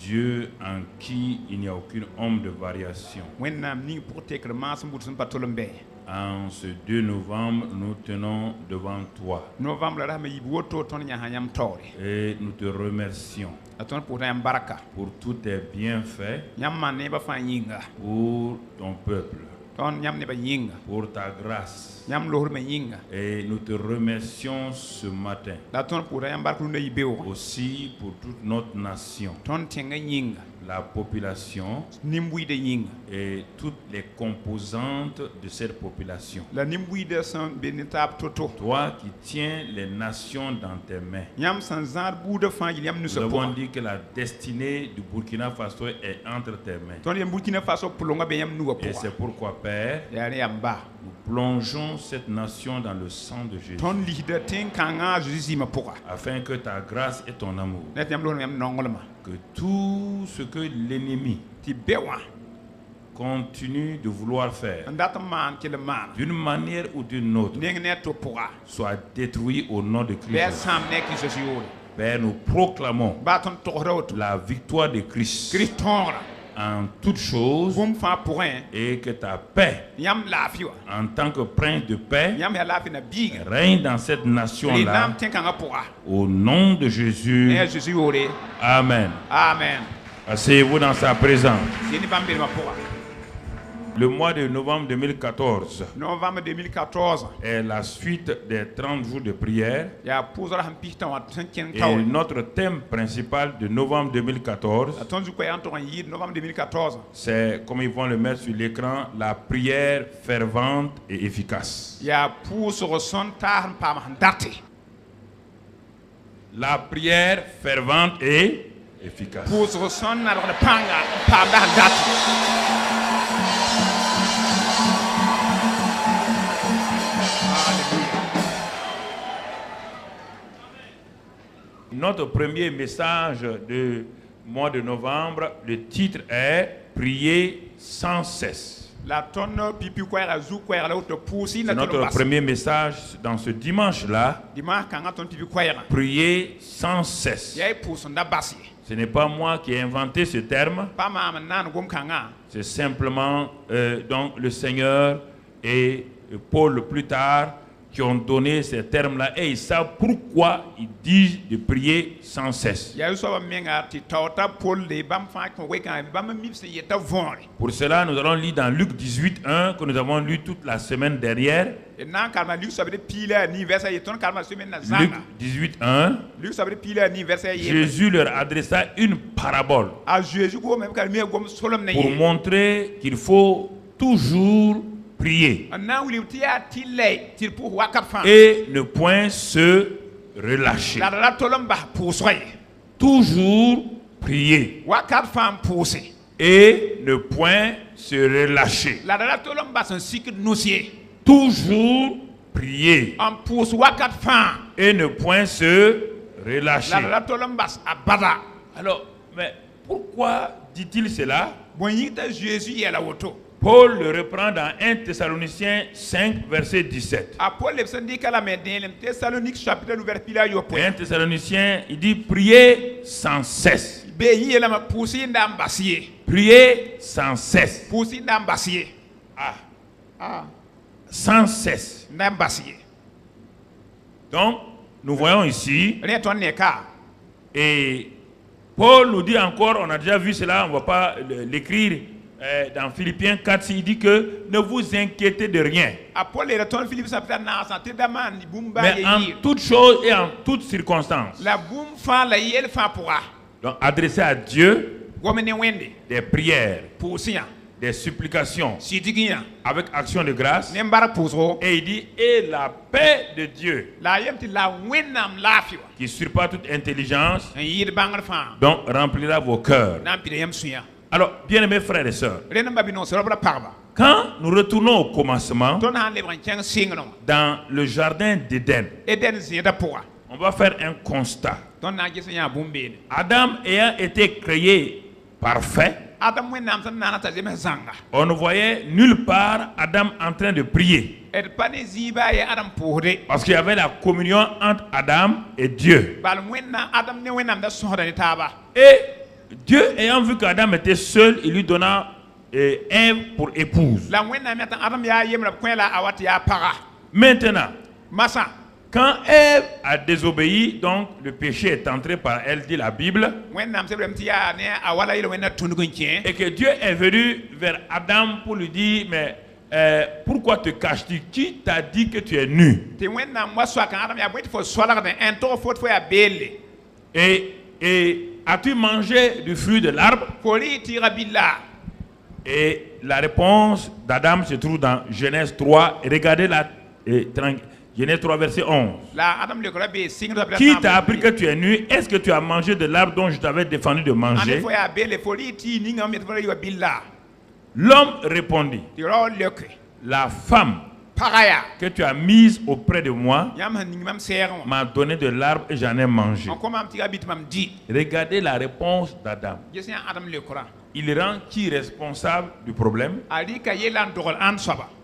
Dieu en qui il n'y a aucune ombre de variation. En ce 2 novembre, nous tenons devant toi et nous te remercions pour tous tes bienfaits pour ton peuple, pour ta grâce. Et nous te remercions ce matin aussi pour toute notre nation, la population et toutes les composantes de cette population. Toi qui tiens les nations dans tes mains. Nous avons dit que la destinée du Burkina Faso est entre tes mains. Et c'est pourquoi, Père, nous plongeons cette nation dans le sang de Jésus, afin que ta grâce et ton amour, que tout ce que l'ennemi continue de vouloir faire d'une manière ou d'une autre soit détruit au nom de Christ. Père, nous proclamons la victoire de Christ en toutes choses et que ta paix en tant que prince de paix règne dans cette nation-là au nom de Jésus. Amen. Asseyez-vous dans sa présence. Le mois de novembre 2014 est la suite des 30 jours de prière. Et notre thème principal de novembre 2014, c'est, comme ils vont le mettre sur l'écran, la prière fervente et efficace. La prière fervente et efficace. Notre premier message du mois de novembre, le titre est « Prier sans cesse ». C'est notre premier message dans ce dimanche-là. Prier sans cesse. Ce n'est pas moi qui ai inventé ce terme. C'est simplement donc le Seigneur et Paul plus tard qui ont donné ces termes-là et ils savent pourquoi ils disent de prier sans cesse. Pour cela, nous allons lire dans Luc 18:1 que nous avons lu toute la semaine dernière. Luc 18:1. Jésus leur adressa une parabole pour montrer qu'il faut toujours prier et ne point se relâcher. Toujours prier et ne point se relâcher. Toujours prier et ne point se relâcher. Alors, mais pourquoi dit-il cela? Paul le reprend dans 1 Thessaloniciens 5, verset 17. 1 Thessaloniciens, il dit priez sans cesse. Priez sans cesse. Sans cesse. Donc, nous voyons ici, et Paul nous dit encore, on a déjà vu cela, on ne va pas l'écrire, dans Philippiens 4, il dit que ne vous inquiétez de rien. Mais en toutes choses et en toutes circonstances. Donc adressez à Dieu des prières, des supplications avec action de grâce. Et il dit, et la paix de Dieu qui surpasse toute intelligence, donc remplira vos cœurs. Alors, bien-aimés frères et sœurs, quand nous retournons au commencement, dans le jardin d'Éden, on va faire un constat. Adam ayant été créé parfait, on ne voyait nulle part Adam en train de prier. Parce qu'il y avait la communion entre Adam et Dieu. Et Dieu ayant vu qu'Adam était seul, il lui donna Ève pour épouse. Maintenant, quand Ève a désobéi, donc le péché est entré par elle, dit la Bible, et que Dieu est venu vers Adam pour lui dire, mais pourquoi te caches-tu? Qui t'a dit que tu es nu? Et as-tu mangé du fruit de l'arbre? Et la réponse d'Adam se trouve dans Genèse 3. Regardez la Genèse 3, verset 11. Qui t'a appris que tu es nu? Est-ce que tu as mangé de l'arbre dont je t'avais défendu de manger? L'homme répondit, la femme que tu as mise auprès de moi m'a donné de l'arbre et j'en ai mangé. Regardez la réponse d'Adam. Il rend qui responsable du problème?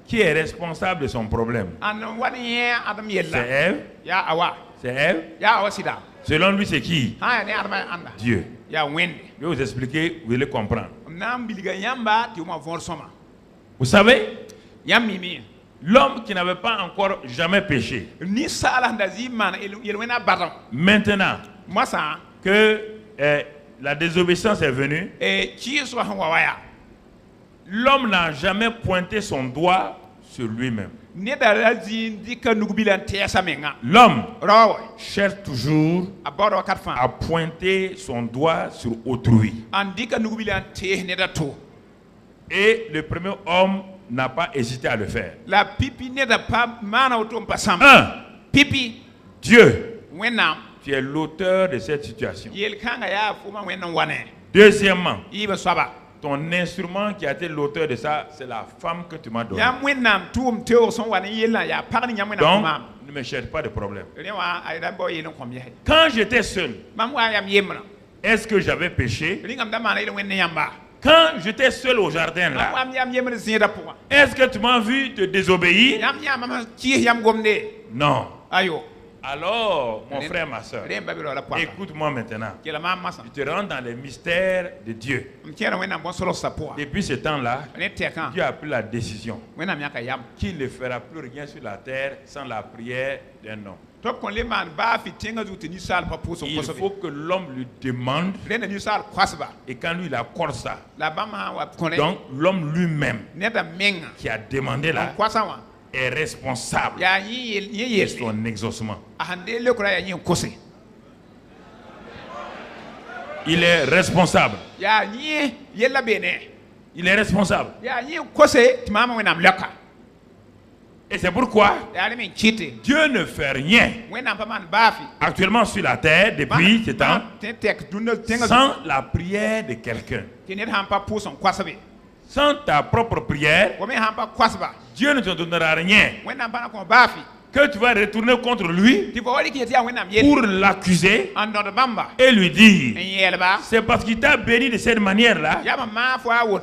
Qui est responsable de son problème? C'est Ève. C'est Ève. Selon lui, c'est qui? Dieu. Je vais vous expliquer, vous allez comprendre. Vous savez, l'homme qui n'avait pas encore jamais péché, maintenant que la désobéissance est venue, l'homme n'a jamais pointé son doigt sur lui-même. L'homme cherche toujours à pointer son doigt sur autrui. Et le premier homme n'a pas hésité à le faire. Dieu, tu es l'auteur de cette situation. Deuxièmement, ton instrument qui a été l'auteur de ça, c'est la femme que tu m'as donnée. Donc, ne me cherche pas de problème. Quand j'étais seul, est-ce que j'avais péché? Quand j'étais seul au jardin là, est-ce que tu m'as vu te désobéir? Non. Alors, mon frère, ma soeur, écoute-moi maintenant. Je te rends dans les mystères de Dieu. Depuis ce temps-là, Dieu a pris la décision qu'il ne fera plus rien sur la terre sans la prière d'un homme. Il faut que l'homme lui demande, et quand lui il accorde ça, donc l'homme lui-même qui a demandé là est responsable de son exaucement. Il est responsable. Il est responsable. Et c'est pourquoi Dieu ne fait rien actuellement sur la terre depuis ce temps sans la prière de quelqu'un. Sans ta propre prière, Dieu ne te donnera rien que tu vas retourner contre lui pour l'accuser et lui dire c'est parce qu'il t'a béni de cette manière-là,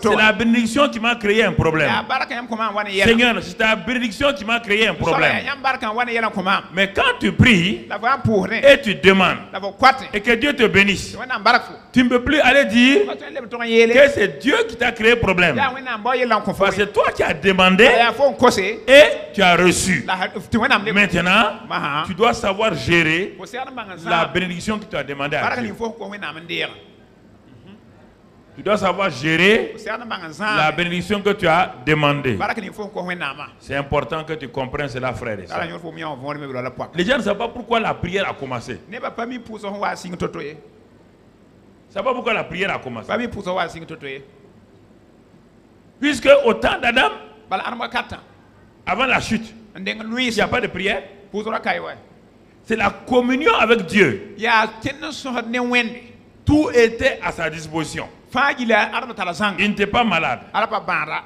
c'est la bénédiction qui m'a créé un problème. Seigneur, c'est ta bénédiction qui m'a créé un problème. Mais quand tu pries et tu demandes et que Dieu te bénisse, tu ne peux plus aller dire que c'est Dieu qui t'a créé un problème. Parce que c'est toi qui as demandé et tu as reçu. Maintenant, tu dois savoir gérer la bénédiction que tu as demandé à Dieu. Tu dois savoir gérer la bénédiction que tu as demandée. C'est important que tu comprennes cela, frère et soeur. Les gens ne savent pas pourquoi la prière a commencé. Ils ne savent pas pourquoi la prière a commencé. Puisque au temps d'Adam, avant la chute, il n'y a pas de prière. C'est la communion avec Dieu. Tout était à sa disposition. Il n'était pas malade.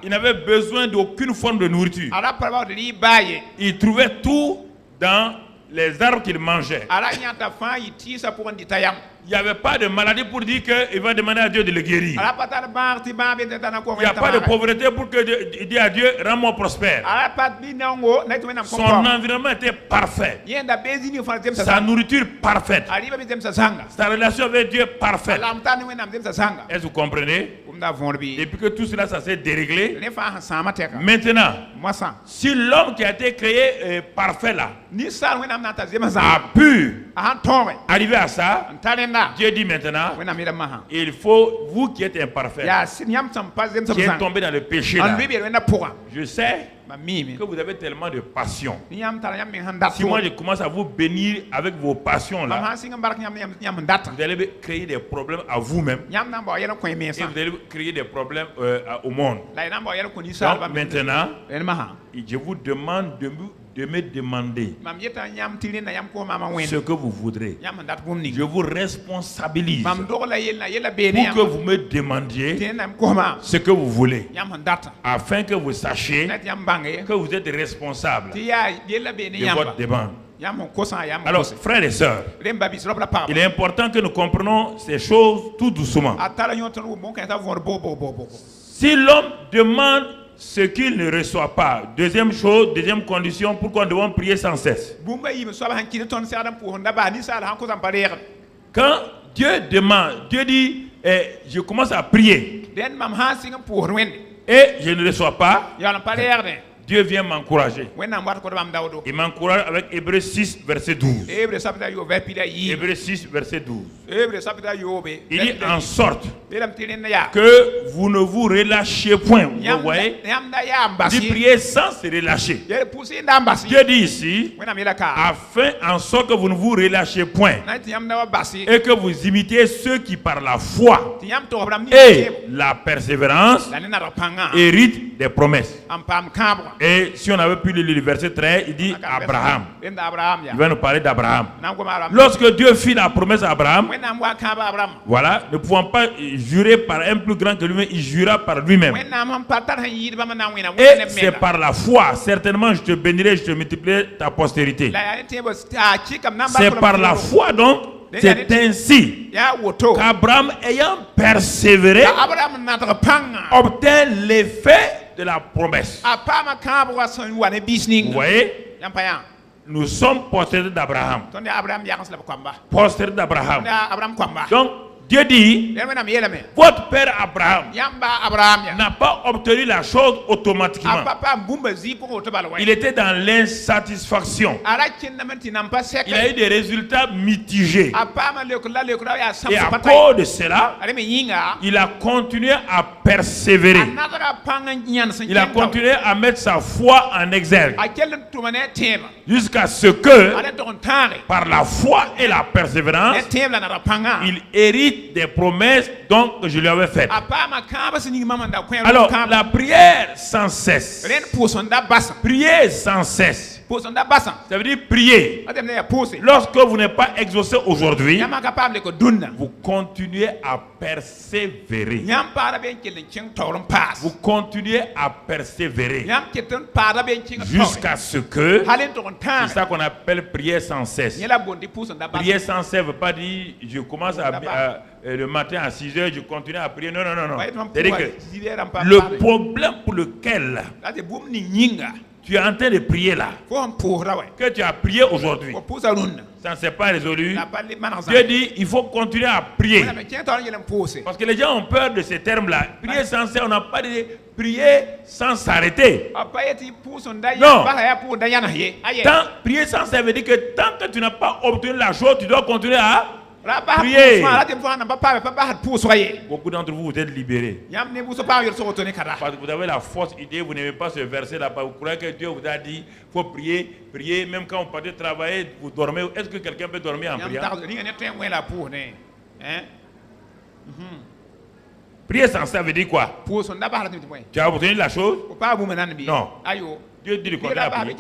Il n'avait besoin d'aucune forme de nourriture. Il trouvait tout dans les arbres qu'il mangeait. Il Il n'y avait pas de maladie pour dire qu'il va demander à Dieu de le guérir. Il n'y a pas de pauvreté pour que Dieu à Dieu, rends-moi prospère. Son environnement était parfait. Sa nourriture parfaite. Sa relation avec Dieu parfaite. Est-ce que vous comprenez? Depuis que tout cela ça s'est déréglé, maintenant, si l'homme qui a été créé parfait là a pu arriver à ça, Dieu dit maintenant, il faut, vous qui êtes imparfait, qui êtes tombé dans le péché là, je sais que vous avez tellement de passion. Si moi je commence à vous bénir avec vos passions là, vous allez créer des problèmes à vous-même et vous allez créer des problèmes au monde. Donc maintenant, je vous demande de me demander ce que vous voudrez. Je vous responsabilise pour que vous me demandiez ce que vous voulez, afin que vous sachiez que vous êtes responsable de votre demande. Alors, frères et sœurs, il est important que nous comprenions ces choses tout doucement. Si l'homme demande ce qu'il ne reçoit pas, deuxième chose, deuxième condition, pourquoi nous devons prier sans cesse. Quand Dieu demande, Dieu dit, je commence à prier et je ne reçois pas, Dieu vient m'encourager. Il m'encourage avec Hébreux 6, verset 12. Hébreux 6, verset 12. Il dit en sorte que vous ne vous relâchiez point. Vous voyez? Il dit prier sans se relâcher. Dieu dit ici, afin en sorte que vous ne vous relâchiez point et que vous imitiez ceux qui par la foi et la persévérance héritent des promesses. Et si on avait pu lire le verset 13, il dit Abraham. Il va nous parler d'Abraham. Lorsque Dieu fit la promesse à Abraham, voilà, ne pouvant pas jurer par un plus grand que lui-même, il jura par lui-même. Et c'est par la foi, certainement je te bénirai, je te multiplierai ta postérité. C'est par la foi donc, c'est ainsi qu'Abraham ayant persévéré obtint l'effet de la promesse. Vous voyez, nous sommes postérieurs d'Abraham. Postérieurs d'Abraham. Donc, Dieu dit, votre père Abraham n'a pas obtenu la chose automatiquement. Il était dans l'insatisfaction. Il a eu des résultats mitigés. Et à cause de cela, il a continué à persévérer. Il a continué à mettre sa foi en exergue. Jusqu'à ce que, par la foi et la persévérance, il hérite des promesses donc que je lui avais faites. Alors, la prière sans cesse. Prier sans cesse. Ça veut dire prier. Lorsque vous n'êtes pas exaucé aujourd'hui, vous continuez à persévérer. Vous continuez à persévérer jusqu'à ce que, c'est ça qu'on appelle prière sans cesse. Prière sans cesse ne veut pas dire je commence le matin à 6 h, je continue à prier. Non, non, non, non. C'est-à-dire que le problème pour lequel tu es en train de prier là, que tu as prié aujourd'hui, ça ne s'est pas résolu. Dieu dit il faut continuer à prier. Parce que les gens ont peur de ces termes-là. Prier sans cesse, on n'a pas de prier sans s'arrêter. Non. Prier sans cesse veut dire que tant que tu n'as pas obtenu la chose, tu dois continuer à priez. Beaucoup d'entre vous, vous êtes libérés. Parce que vous avez la fausse idée, vous n'aimez pas ce verset-là. Vous croyez que Dieu vous a dit il faut prier, prier. Même quand vous partez travailler, vous dormez. Est-ce que quelqu'un peut dormir en priant? Prier sans ça veut dire quoi? Tu as obtenu la chose? Non. Dieu dit le contraire à prier.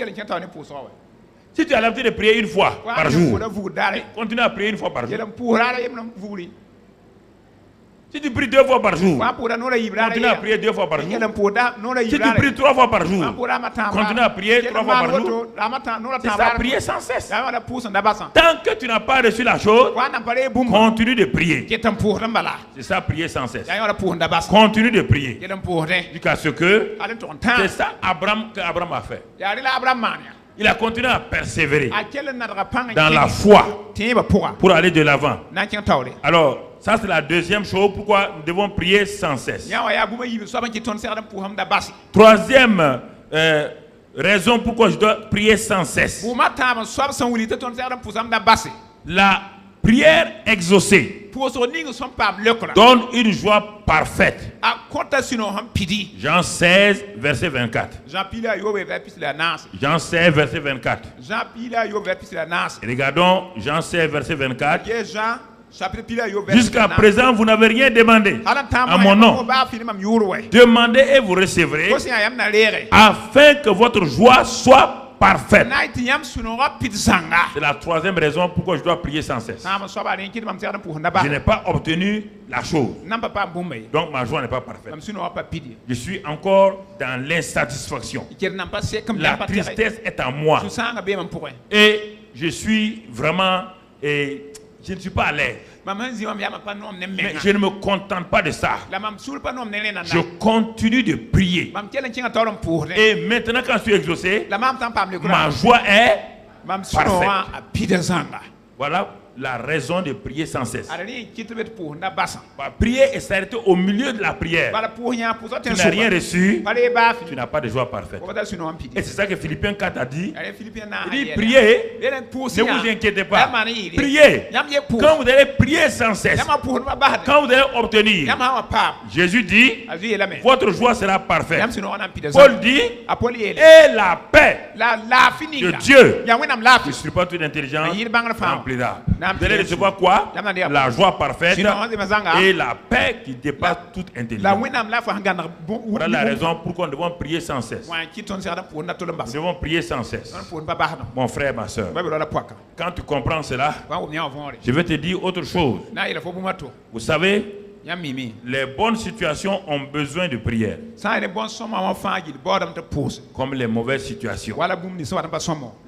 Si tu as l'habitude de prier une fois par jour, continue à prier une fois par jour. Si tu pries 2 fois par jour, continue à prier 2 fois par jour. Si tu pries 3 fois par jour, continue à prier 3 fois par jour. C'est ça, prier sans cesse. Tant que tu n'as pas reçu la chose, continue de prier. C'est ça, prier sans cesse. Continue de prier. Jusqu'à ce que c'est ça qu'Abraham a fait. Il a continué à persévérer dans la foi pour aller de l'avant. Alors, ça c'est la deuxième chose pourquoi nous devons prier sans cesse. Troisième raison pourquoi je dois prier sans cesse. La prière exaucée donne une joie parfaite. Jean 16, verset 24. Jean 16, verset 24. Regardons Jean 16, verset 24. Jusqu'à présent, vous n'avez rien demandé à mon nom. Demandez et vous recevrez, afin que votre joie soit parfaite. C'est la troisième raison pourquoi je dois prier sans cesse. Je n'ai pas obtenu la chose, donc ma joie n'est pas parfaite. Je suis encore dans l'insatisfaction. La tristesse est en moi. Et je suis vraiment... je ne suis pas à l'aise. Mais je ne me contente pas de ça. Je continue de prier. Et maintenant, quand je suis exaucé, ma joie est parfaite. Voilà la raison de prier sans cesse. Prier et s'arrêter au milieu de la prière. Tu n'as rien reçu, tu n'as pas de joie parfaite. Et c'est ça que Philippiens 4 a dit. Il dit priez, ne vous inquiétez pas. Priez. Quand vous allez prier sans cesse, quand vous allez obtenir, Jésus dit, votre joie sera parfaite. Paul dit, et la paix de Dieu, qui ne suit pas toute intelligence, remplira. Vous allez recevoir quoi? La joie parfaite et la paix qui dépasse toute intelligence. Voilà la raison pourquoi nous devons prier sans cesse. Nous devons prier sans cesse. Mon frère, ma soeur, quand tu comprends cela, je vais te dire autre chose. Vous savez, les bonnes situations ont besoin de prière, comme les mauvaises situations.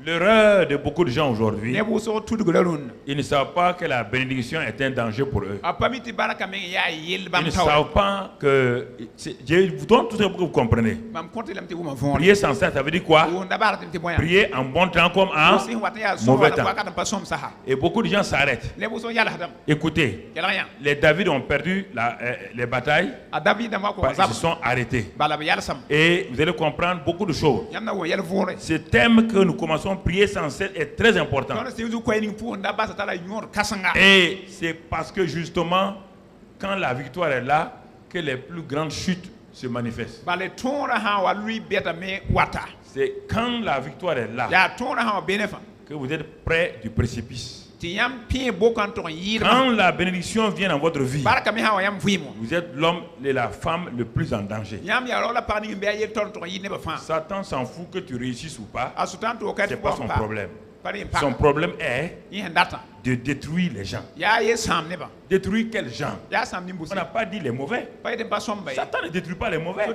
L'erreur de beaucoup de gens aujourd'hui, ils ne savent pas que la bénédiction est un danger pour eux. Ils ne savent pas que... Je vous donne tout ça pour que vous compreniez. Prier sans cesse, ça veut dire quoi? Prier en bon temps comme en mauvais temps. Et beaucoup de gens s'arrêtent. Écoutez, les David ont perdu les batailles, ils se sont arrêtés. Et vous allez comprendre beaucoup de choses. Ce thème que nous commençons à prier sans cesse est très important. Et c'est parce que justement, quand la victoire est là, que les plus grandes chutes se manifestent. C'est quand la victoire est là que vous êtes près du précipice. Quand la bénédiction vient dans votre vie, vous êtes l'homme et la femme le plus en danger. Satan s'en fout que tu réussisses ou pas. C'est pas son problème. Son problème est de détruire les gens. Détruire quels gens? On n'a pas dit les mauvais. Satan ne détruit pas les mauvais.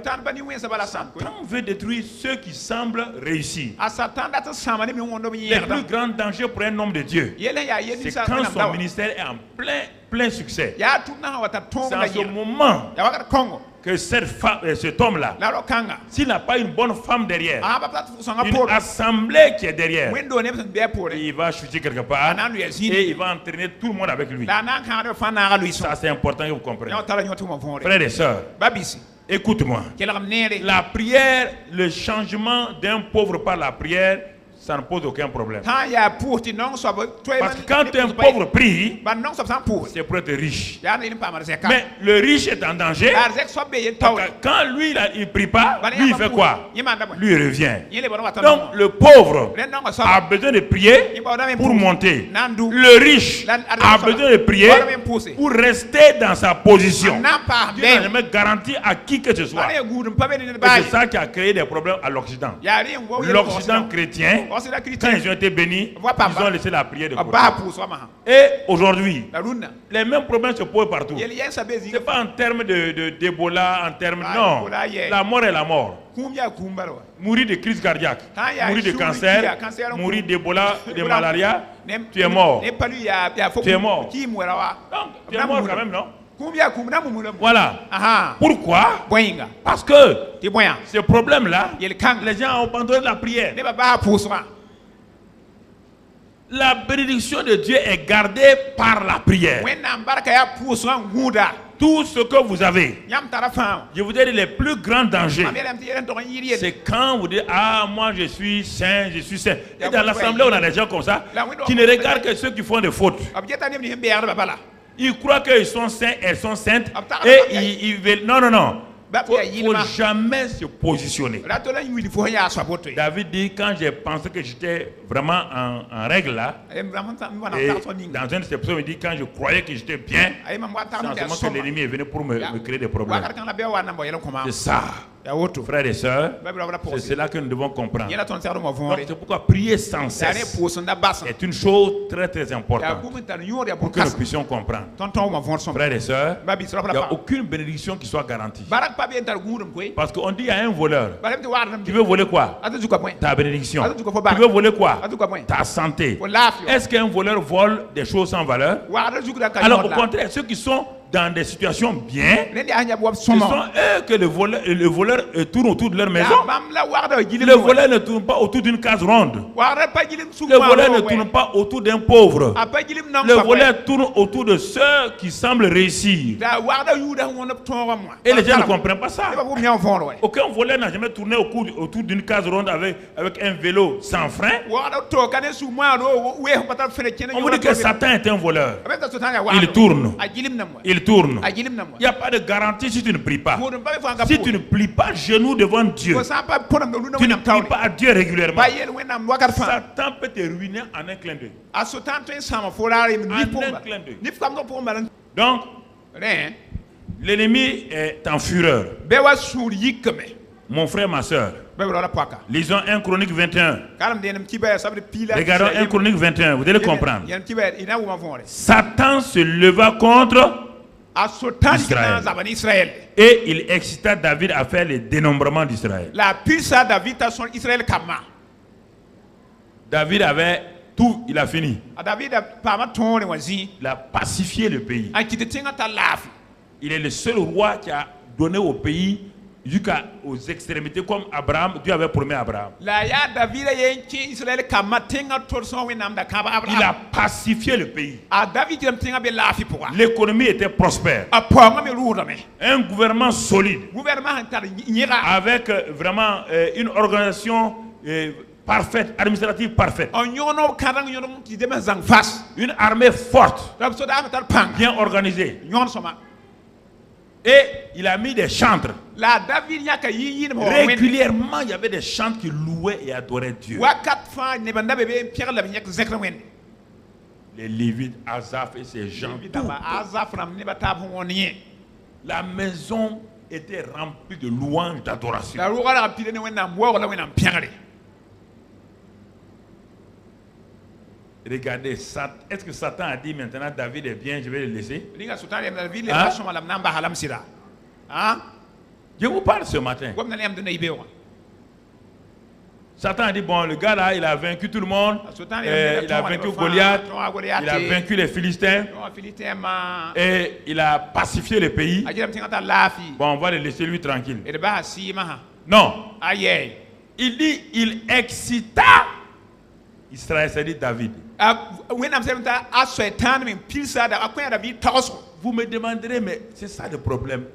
Satan veut détruire ceux qui semblent réussir. Le plus grand danger pour un homme de Dieu, c'est quand son ministère est en plein succès. C'est en ce moment que cet homme-là, s'il n'a pas une bonne femme derrière, une assemblée qui est derrière, il va chuter quelque part et il va entraîner tout le monde avec lui. Ça, c'est important que vous compreniez. Frères et sœurs, écoute-moi. La prière, le changement d'un pauvre par la prière, ça ne pose aucun problème. Parce que quand un pauvre prie, c'est pour être riche. Mais le riche est en danger. Quand lui, il ne prie pas, lui, il fait quoi? Lui, il revient. Donc, le pauvre a besoin de prier pour monter. Le riche a besoin de prier pour rester dans sa position. Dieu n'a jamais garanti à qui que ce soit. Et c'est ça qui a créé des problèmes à l'Occident. L'Occident chrétien quand ils ont été bénis, ils ont laissé la prière de côté. Et aujourd'hui, les mêmes problèmes se posent partout. Ce n'est pas en termes d'Ebola, en termes... Non, la mort est la mort. Mourir de crise cardiaque, mourir de cancer, mourir d'Ebola, de malaria, tu es mort. Tu es mort. Donc, tu es mort quand même, non? Voilà. Pourquoi? Parce que ce problème-là, les gens ont abandonné la prière. La bénédiction de Dieu est gardée par la prière. Tout ce que vous avez, je vous dis les plus grands dangers, c'est quand vous dites, ah, moi je suis saint, je suis saint. Et dans l'assemblée, on a des gens comme ça qui ne regardent que ceux qui font des fautes. Ils croient qu'ils sont saints, elles sont saintes, et ils veulent. Non, non, non. Il ne faut jamais se positionner. David dit, quand j'ai pensé que j'étais vraiment en règle là, et dans une exception, il dit, quand je croyais que j'étais bien, c'est en ce moment que l'ennemi est venu pour me créer des problèmes. C'est ça. Frères et sœurs, c'est cela que nous devons comprendre. Donc c'est pourquoi prier sans cesse est une chose très très importante pour que nous puissions comprendre. Frères et sœurs, il n'y a aucune bénédiction qui soit garantie. Parce qu'on dit à un voleur, tu veux voler quoi? Ta bénédiction. Tu veux voler quoi? Ta santé. Est-ce qu'un voleur vole des choses sans valeur? Alors au contraire, ceux qui sont dans des situations bien, ce sont eux que le voleur tourne autour de leur maison. Le voleur ne tourne pas autour d'une case ronde. Le voleur ne tourne pas autour d'un pauvre. Le voleur tourne autour de ceux qui semblent réussir. Et les gens ne comprennent pas ça. Aucun voleur n'a jamais tourné autour d'une case ronde avec un vélo sans frein. On vous dit que Satan est un voleur. Il tourne. Il tourne. Il n'y a pas de garantie si tu ne pries pas. Si tu ne plies pas genoux devant Dieu, tu ne pries pas à Dieu régulièrement, Satan peut te ruiner en un clin d'œil. Donc, l'ennemi est en fureur. Mon frère, ma soeur, lisons 1 Chronique 21. Regardons 1 Chronique 21, vous allez comprendre. Satan se leva contre Israël. Et il excita David à faire le dénombrement d'Israël. David avait tout, il a fini. Il a pacifié le pays. Il est le seul roi qui a donné au pays jusqu'aux extrémités comme Abraham, Dieu avait promis à Abraham. Il a pacifié le pays. L'économie était prospère. Un gouvernement solide. Avec vraiment une organisation parfaite, administrative parfaite. Une armée forte, bien organisée. Et il a mis des chantres. Régulièrement, il y avait des chantres qui louaient et adoraient Dieu. Les Lévites, Asaph et ces gens. La maison était remplie de louanges, d'adoration. Regardez, est-ce que Satan a dit maintenant David est bien, je vais le laisser? Hein? Je vous parle ce matin. Satan a dit, bon, le gars là, il a vaincu tout le monde. Il a vaincu Goliath. Il a vaincu les Philistins. Et il a pacifié le pays. Bon, on va le laisser lui tranquille. Non. Il dit, il excita Israël, c'est-à-dire David. Vous me demanderez, mais c'est ça le problème.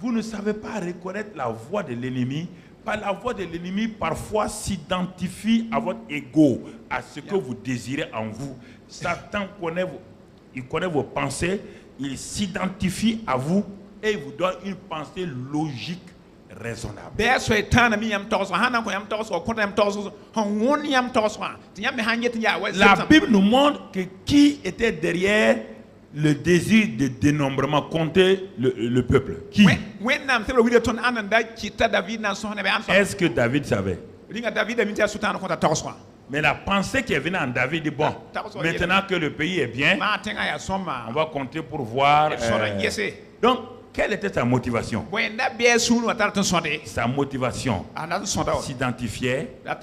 Vous ne savez pas reconnaître la voix de l'ennemi. La voix de l'ennemi parfois s'identifie à votre ego, à ce que vous désirez en vous. Satan connaît vos pensées, il s'identifie à vous et il vous donne une pensée logique, raisonnable. La Bible nous montre que qui était derrière le désir de dénombrement, compter le peuple. Qui? Est-ce que David savait? Mais la pensée qui est venue en David dit, bon, maintenant que le pays est bien, on va compter pour voir. Donc, quelle était sa motivation? Sa motivation s'identifiait à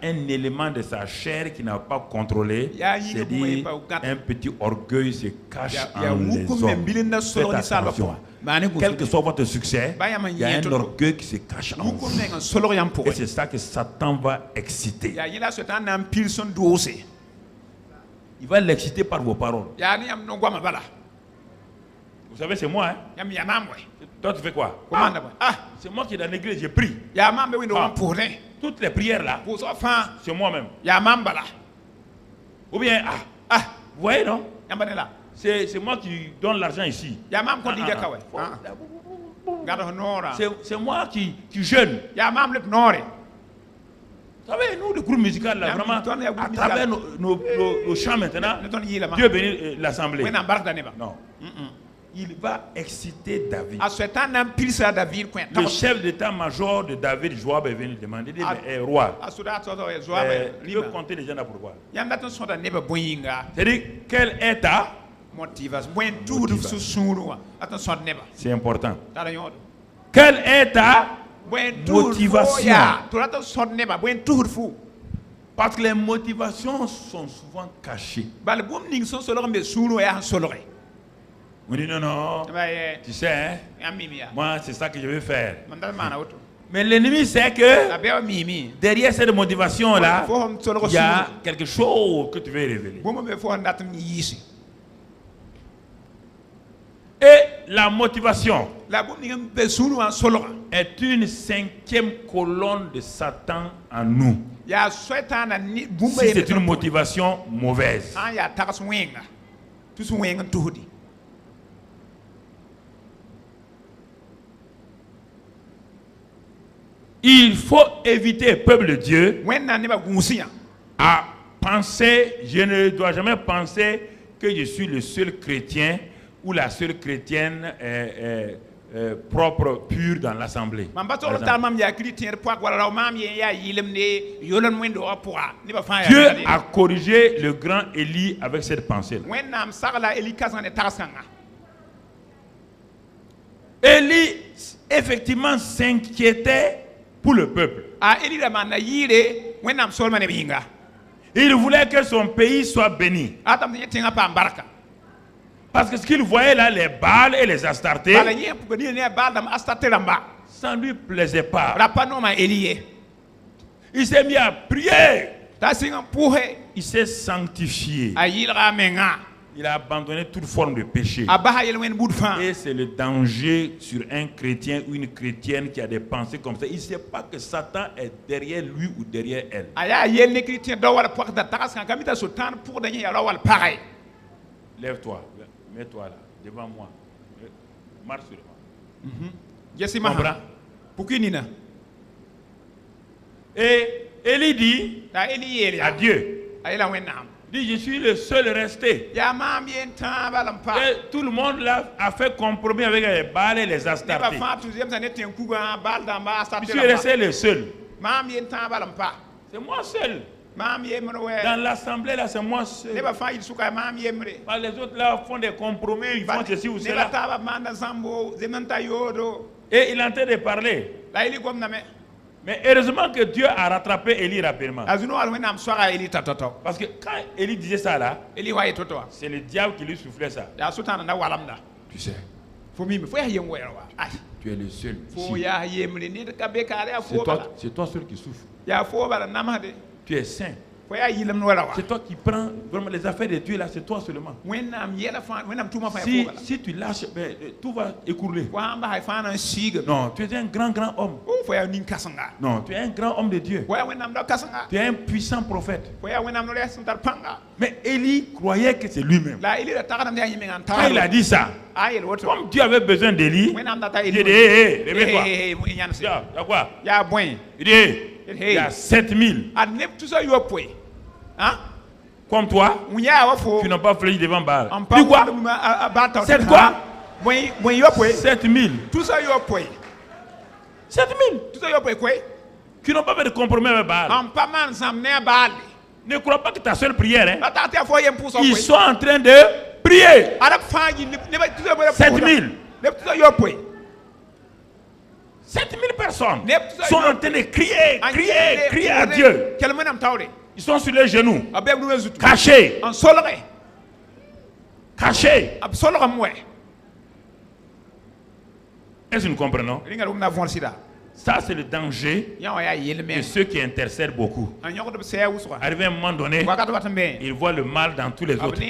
un élément de sa chair qui n'a pas contrôlé, c'est-à-dire un petit orgueil se cache en les hommes. Faites attention. Quel que soit votre succès, il y a un orgueil qui se cache en vous. Et c'est ça que Satan va exciter. Il va l'exciter par vos paroles. Vous savez, c'est moi, hein? Toi, tu fais quoi? C'est moi qui est dans l'église, j'ai prie. Toutes les prières là, c'est moi-même. Ou bien, vous voyez, non? C'est moi qui donne l'argent ici. C'est moi qui jeûne. Vous savez, nous, le groupe musical, là, vraiment, à travers nos chants maintenant, Dieu bénit l'assemblée. Non. Il va exciter David. Le chef d'état-major de David, Joab, est venu demander, il dit, mais roi, tu veux compter les gens là pourquoi? C'est-à-dire, quelle est ta motivation? C'est important. Quelle est ta motivation? Parce que les motivations sont souvent cachées. On dit non, tu sais, hein, moi c'est ça que je veux faire. Mais l'ennemi sait que derrière cette motivation-là, il y a quelque chose que tu veux révéler. Et la motivation est une cinquième colonne de Satan en nous. Si c'est une motivation mauvaise. Il faut éviter, peuple de Dieu, à penser, je ne dois jamais penser que je suis le seul chrétien ou la seule chrétienne propre, pure dans l'assemblée. Dieu a corrigé le grand Élie avec cette pensée. Élie, effectivement, s'inquiétait pour le peuple. Il voulait que son pays soit béni. Parce que ce qu'il voyait là, les Baals et les Astartés, ça ne lui plaisait pas. Il s'est mis à prier. Il s'est sanctifié. Il a abandonné toute forme de péché. Et c'est le danger sur un chrétien ou une chrétienne qui a des pensées comme ça. Il ne sait pas que Satan est derrière lui ou derrière elle. Lève-toi, mets-toi là, devant moi. Marche sur moi. Et Élie dit à Dieu, dit, je suis le seul resté. Et tout le monde là a fait compromis avec les Baals et les Astartés. Je suis resté le seul. C'est moi seul. Dans l'assemblée là, c'est moi seul. Les autres là font des compromis, ils font ceci ou cela. Et il est en train de parler. Mais heureusement que Dieu a rattrapé Élie rapidement. Parce que quand Élie disait ça là, c'est le diable qui lui soufflait ça. Tu sais, tu es le seul ici. C'est toi seul qui souffre. Tu es saint. C'est toi qui prends vraiment les affaires de Dieu là, c'est toi seulement. Si tu lâches, tout va écouler. Non, tu es un grand homme. Non, tu es un grand homme de Dieu. Tu es un puissant prophète. Mais Élie croyait que c'est lui-même. Quand il a dit ça, comme Dieu avait besoin d'Élie, il dit, réveille-toi. Il y a quoi? Il dit, il y a 7000. Comme toi, tu n'as pas fléchi devant Baal. Tu quoi? C'est quoi? 7000. 7000. qui n'ont pas fait de compromis avec Baal. Ne crois pas que ta seule prière, hein? Ils sont en train de prier. 7000. 7000 personnes sont en train de crier à Dieu. Ils sont sur les genoux, cachés. Cachés. Est-ce que nous comprenons? Ça, c'est le danger de ceux qui intercèdent beaucoup. Arrivé à un moment donné, ils voient le mal dans tous les autres.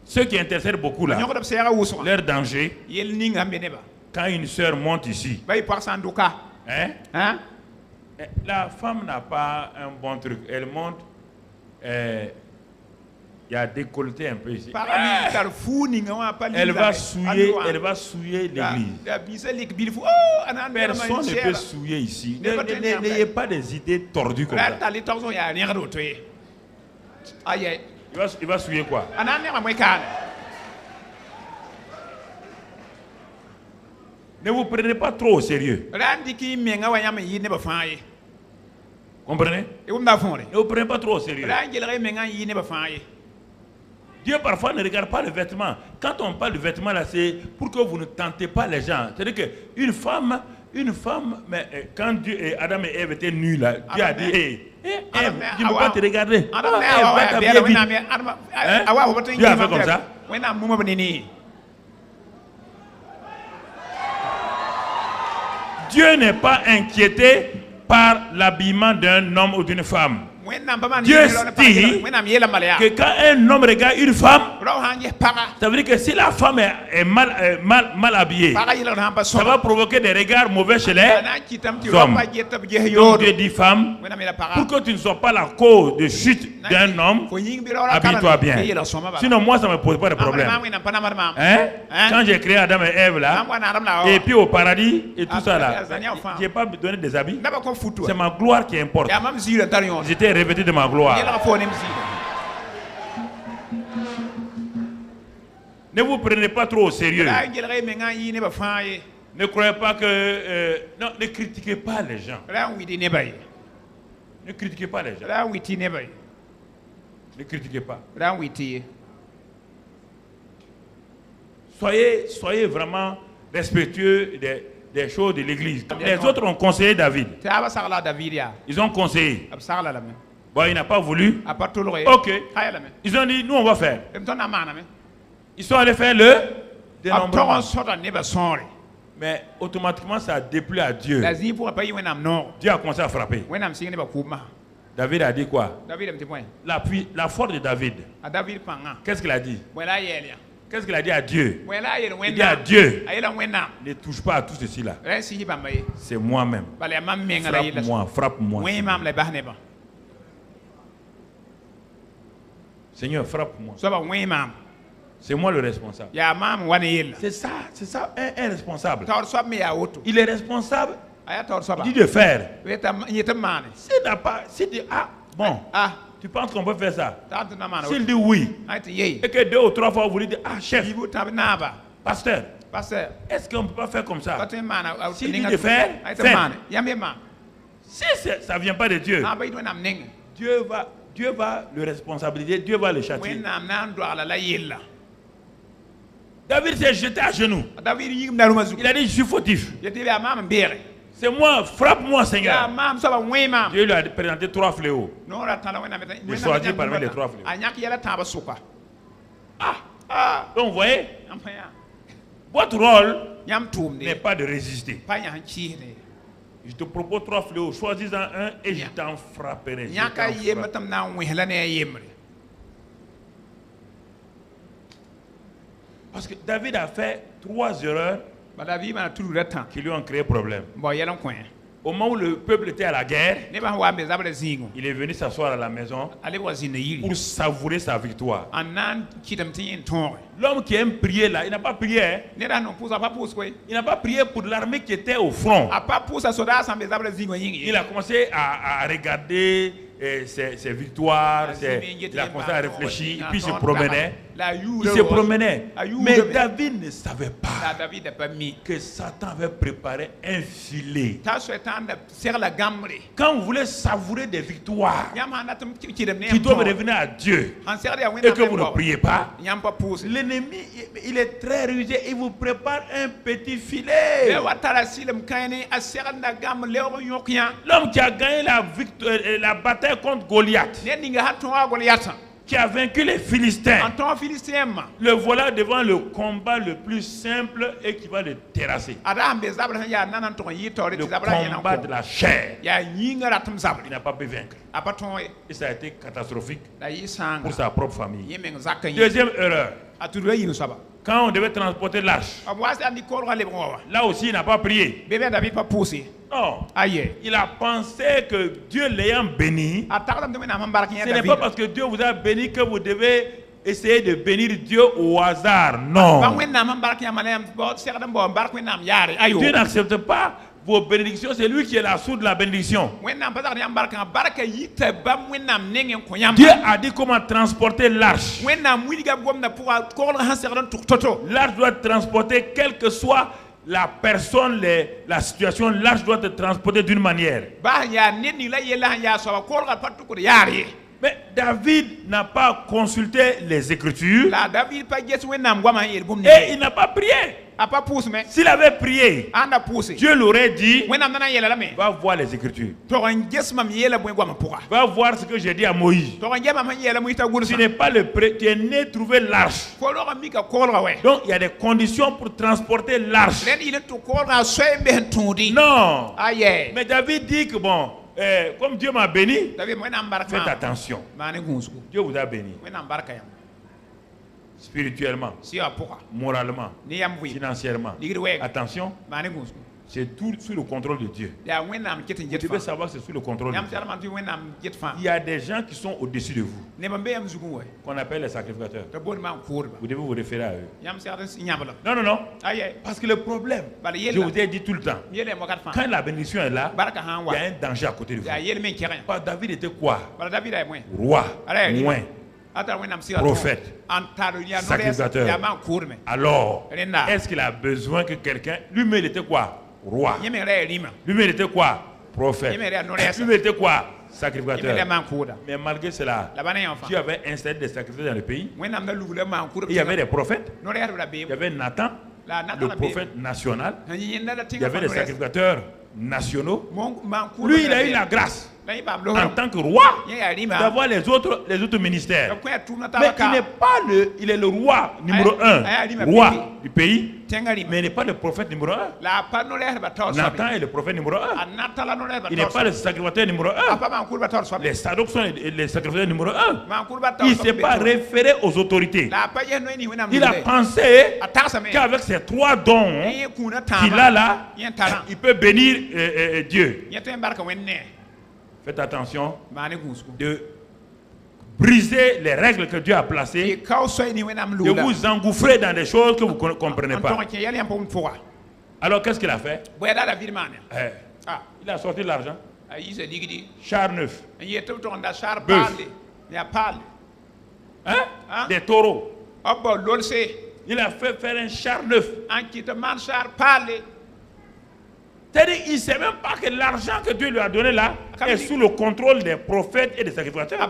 Ceux qui intercèdent beaucoup là, leur danger, quand une sœur monte ici, hein? La femme n'a pas un bon truc. Elle monte, il y a décolleté un peu ici. Elle va souiller l'église. Personne ne peut souiller ici. N'ayez pas des idées tordues comme ça. Il va souiller quoi? Ne vous prenez pas trop au sérieux. Comprenez? Ne vous prenez pas trop au sérieux. Dieu parfois ne regarde pas le vêtement. Quand on parle de vêtement là, c'est pour que vous ne tentez pas les gens. C'est-à-dire qu'une femme, mais quand Dieu et Adam et Ève étaient nus là, Dieu a dit, hey, Ève, tu ne peux pas te regarder. Dieu a fait comme ça. Dieu n'est pas inquiété par l'habillement d'un homme ou d'une femme. Dieu dit que quand un homme regarde une femme, ça veut dire que si la femme est mal habillée, ça va provoquer des regards mauvais chez les hommes. Donc Dieu dit, femme, pour que tu ne sois pas la cause de chute d'un homme, habille-toi bien. Sinon moi ça ne me pose pas de problème. Hein? Quand j'ai créé Adam et Ève là, et puis au paradis et tout ça là, je n'ai pas donné des habits. C'est ma gloire qui importe. J'étais revêtu de ma gloire. Ne vous prenez pas trop au sérieux. Ne croyez pas que... non, ne critiquez pas les gens. Ne critiquez pas les gens. Ne critiquez pas. Soyez vraiment respectueux des choses de l'église. Les autres ont conseillé David. Ils ont conseillé. Bon, il n'a pas voulu. Ok. Ils ont dit, nous on va faire. Ils sont allés faire le dénombrement. Mais automatiquement ça a déplu à Dieu. Dieu a commencé à frapper. David a dit quoi? La force de David. Qu'est-ce qu'il a dit? Qu'est-ce qu'il a dit à Dieu? Il dit à Dieu, ne touche pas à tout ceci là. C'est moi-même. Frappe-moi. Seigneur, frappe-moi. C'est moi le responsable. C'est ça, un responsable. Il est responsable. Il dit de faire. S'il n'a pas, s'il dit, tu penses qu'on peut faire ça? S'il dit oui, et que 2 ou 3 fois vous lui dites, chef, pasteur, est-ce qu'on ne peut pas faire comme ça? S'il dit de faire, faire. Si ça ne vient pas de Dieu, Dieu va le responsabiliser, Dieu va le châtier. David s'est jeté à genoux. Il a dit, je suis fautif. C'est moi, frappe-moi, Seigneur. Dieu lui a présenté 3 fléaux. Il choisit parmi les 3 fléaux. Donc vous voyez, votre rôle n'est pas de résister. Je te propose 3 fléaux, choisis-en un et je t'en frapperai. Parce que David a fait 3 erreurs qui lui ont créé problème. Au moment où le peuple était à la guerre, il est venu s'asseoir à la maison pour savourer sa victoire. L'homme qui aime prier là, il n'a pas prié. Il n'a pas prié pour l'armée qui était au front. Il a commencé à regarder ses victoires, il a commencé à réfléchir, et puis il se promenait. Il se promenait. Mais David ne savait pas que Satan avait préparé un filet. Quand vous voulez savourer des victoires qui doivent revenir à Dieu et que vous ne priez pas, l'ennemi, il est très rusé. Il vous prépare un petit filet. L'homme qui a gagné la bataille contre Goliath, qui a vaincu les Philistins, le voilà devant le combat le plus simple et qui va le terrasser. Le combat de la chair. Il n'a pas pu vaincre. Et ça a été catastrophique pour sa propre famille. Deuxième erreur. Quand on devait transporter l'arche, là aussi il n'a pas prié. Non. Il a pensé que Dieu l'ayant béni, ce n'est pas parce que Dieu vous a béni que vous devez essayer de bénir Dieu au hasard. Non. Dieu n'accepte pas vos bénédictions, c'est lui qui est la source de la bénédiction. Dieu a dit comment transporter l'arche. L'arche doit être transportée, quelle que soit la personne, la situation, l'arche doit être transportée d'une manière. Mais David n'a pas consulté les Écritures et il n'a pas prié. S'il avait prié, Dieu l'aurait dit, va voir les Écritures. Va voir ce que j'ai dit à Moïse. Tu n'es pas le prêtre, tu es né trouver l'arche. Donc il y a des conditions pour transporter l'arche. Non. Mais David dit que bon, comme Dieu m'a béni, faites attention. Dieu vous a béni. Spirituellement, moralement, financièrement. Attention, c'est tout sous le contrôle de Dieu. Vous devez savoir que c'est sous le contrôle de Dieu. Il y a des gens qui sont au-dessus de vous, qu'on appelle les sacrificateurs. Vous devez vous référer à eux. Non. Parce que le problème, je vous ai dit tout le temps, quand la bénédiction est là, il y a un danger à côté de vous. David était quoi? Roi, moins. Prophète, sacrificateur. Alors, est-ce qu'il a besoin que quelqu'un... Lui-même, il était quoi? Roi. Lui-même, il était quoi? Prophète. Lui-même, il était quoi? Sacrificateur. Mais malgré cela, Dieu avait installé des sacrificateurs dans le pays. Il y avait des prophètes. Il y avait Nathan, le prophète national. Il y avait des sacrificateurs nationaux. Lui, il a eu la grâce en tant que roi d'avoir les autres ministères. Mais il est le roi numéro 1, roi du pays, mais il n'est pas le prophète numéro 1. Nathan est le prophète numéro 1. Il n'est pas le sacrificateur numéro 1. Les Sadocs sont les sacrificateurs numéro 1. Il ne s'est pas référé aux autorités. Il a pensé qu'avec ces 3 dons qu'il a là, il peut bénir Dieu. Faites attention de briser les règles que Dieu a placées, de vous engouffrer dans des choses que vous ne comprenez pas. Alors qu'est-ce qu'il a fait? Il a sorti de l'argent. Char neuf. Bœuf. Des taureaux. Il a fait faire un char neuf. C'est-à-dire qu'il ne sait même pas que l'argent que Dieu lui a donné là est sous le contrôle des prophètes et des sacrificateurs. Le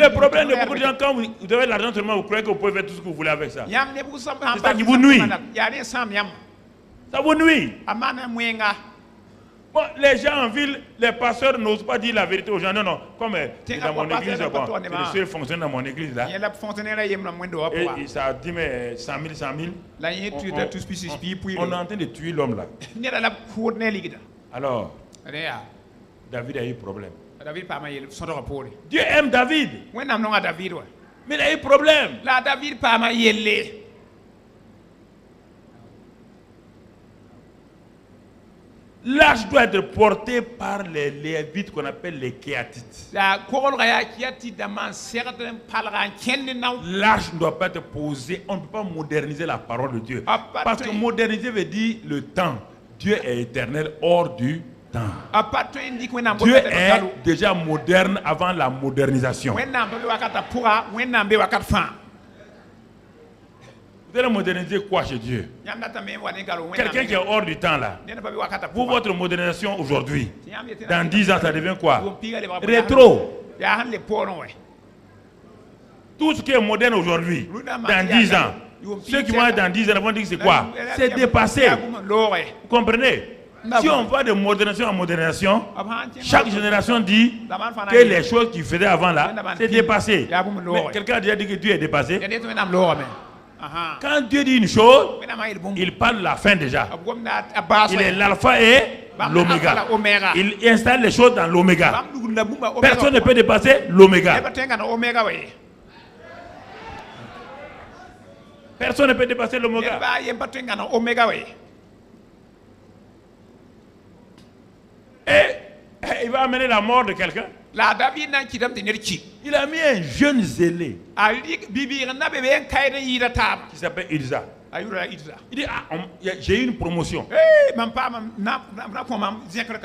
problème de beaucoup de gens, quand vous avez de l'argent seulement, vous croyez que vous pouvez faire tout ce que vous voulez avec ça. C'est ça qui vous nuit. Ça vous nuit. Bon, les gens en ville, les pasteurs n'osent pas dire la vérité aux gens. Non. Comme dans mon église, c'est le seul fonctionnaire dans mon église là. Et ça dit mais 100 000. On est en train de tuer l'homme là. Alors, David a eu problème. Dieu aime David. Mais il a eu problème. L'arche doit être portée par les Lévites qu'on appelle les Kéatites. L'arche ne doit pas être posée. On ne peut pas moderniser la parole de Dieu. Parce que moderniser veut dire le temps. Dieu est éternel hors du Dieu est déjà moderne avant la modernisation. Vous allez moderniser quoi chez Dieu? Quelqu'un qui est hors du temps là. Vous, votre modernisation aujourd'hui, dans 10 ans, ça devient quoi? Rétro. Tout ce qui est moderne aujourd'hui, dans 10 ans, ceux qui vont être dans 10 ans vont dire que c'est quoi? C'est dépassé. Vous comprenez? Si on va de modernisation en modernisation, chaque génération dit que les choses qu'il faisait avant là, c'est dépassé. Mais quelqu'un a déjà dit que Dieu est dépassé. Quand Dieu dit une chose, il parle de la fin déjà. Il est l'alpha et l'oméga. Il installe les choses dans l'oméga. Personne ne peut dépasser l'oméga. Personne ne peut dépasser l'oméga. Et il va amener la mort de quelqu'un. Il a mis un jeune zélé qui s'appelle Ilza. Il dit, j'ai eu une promotion.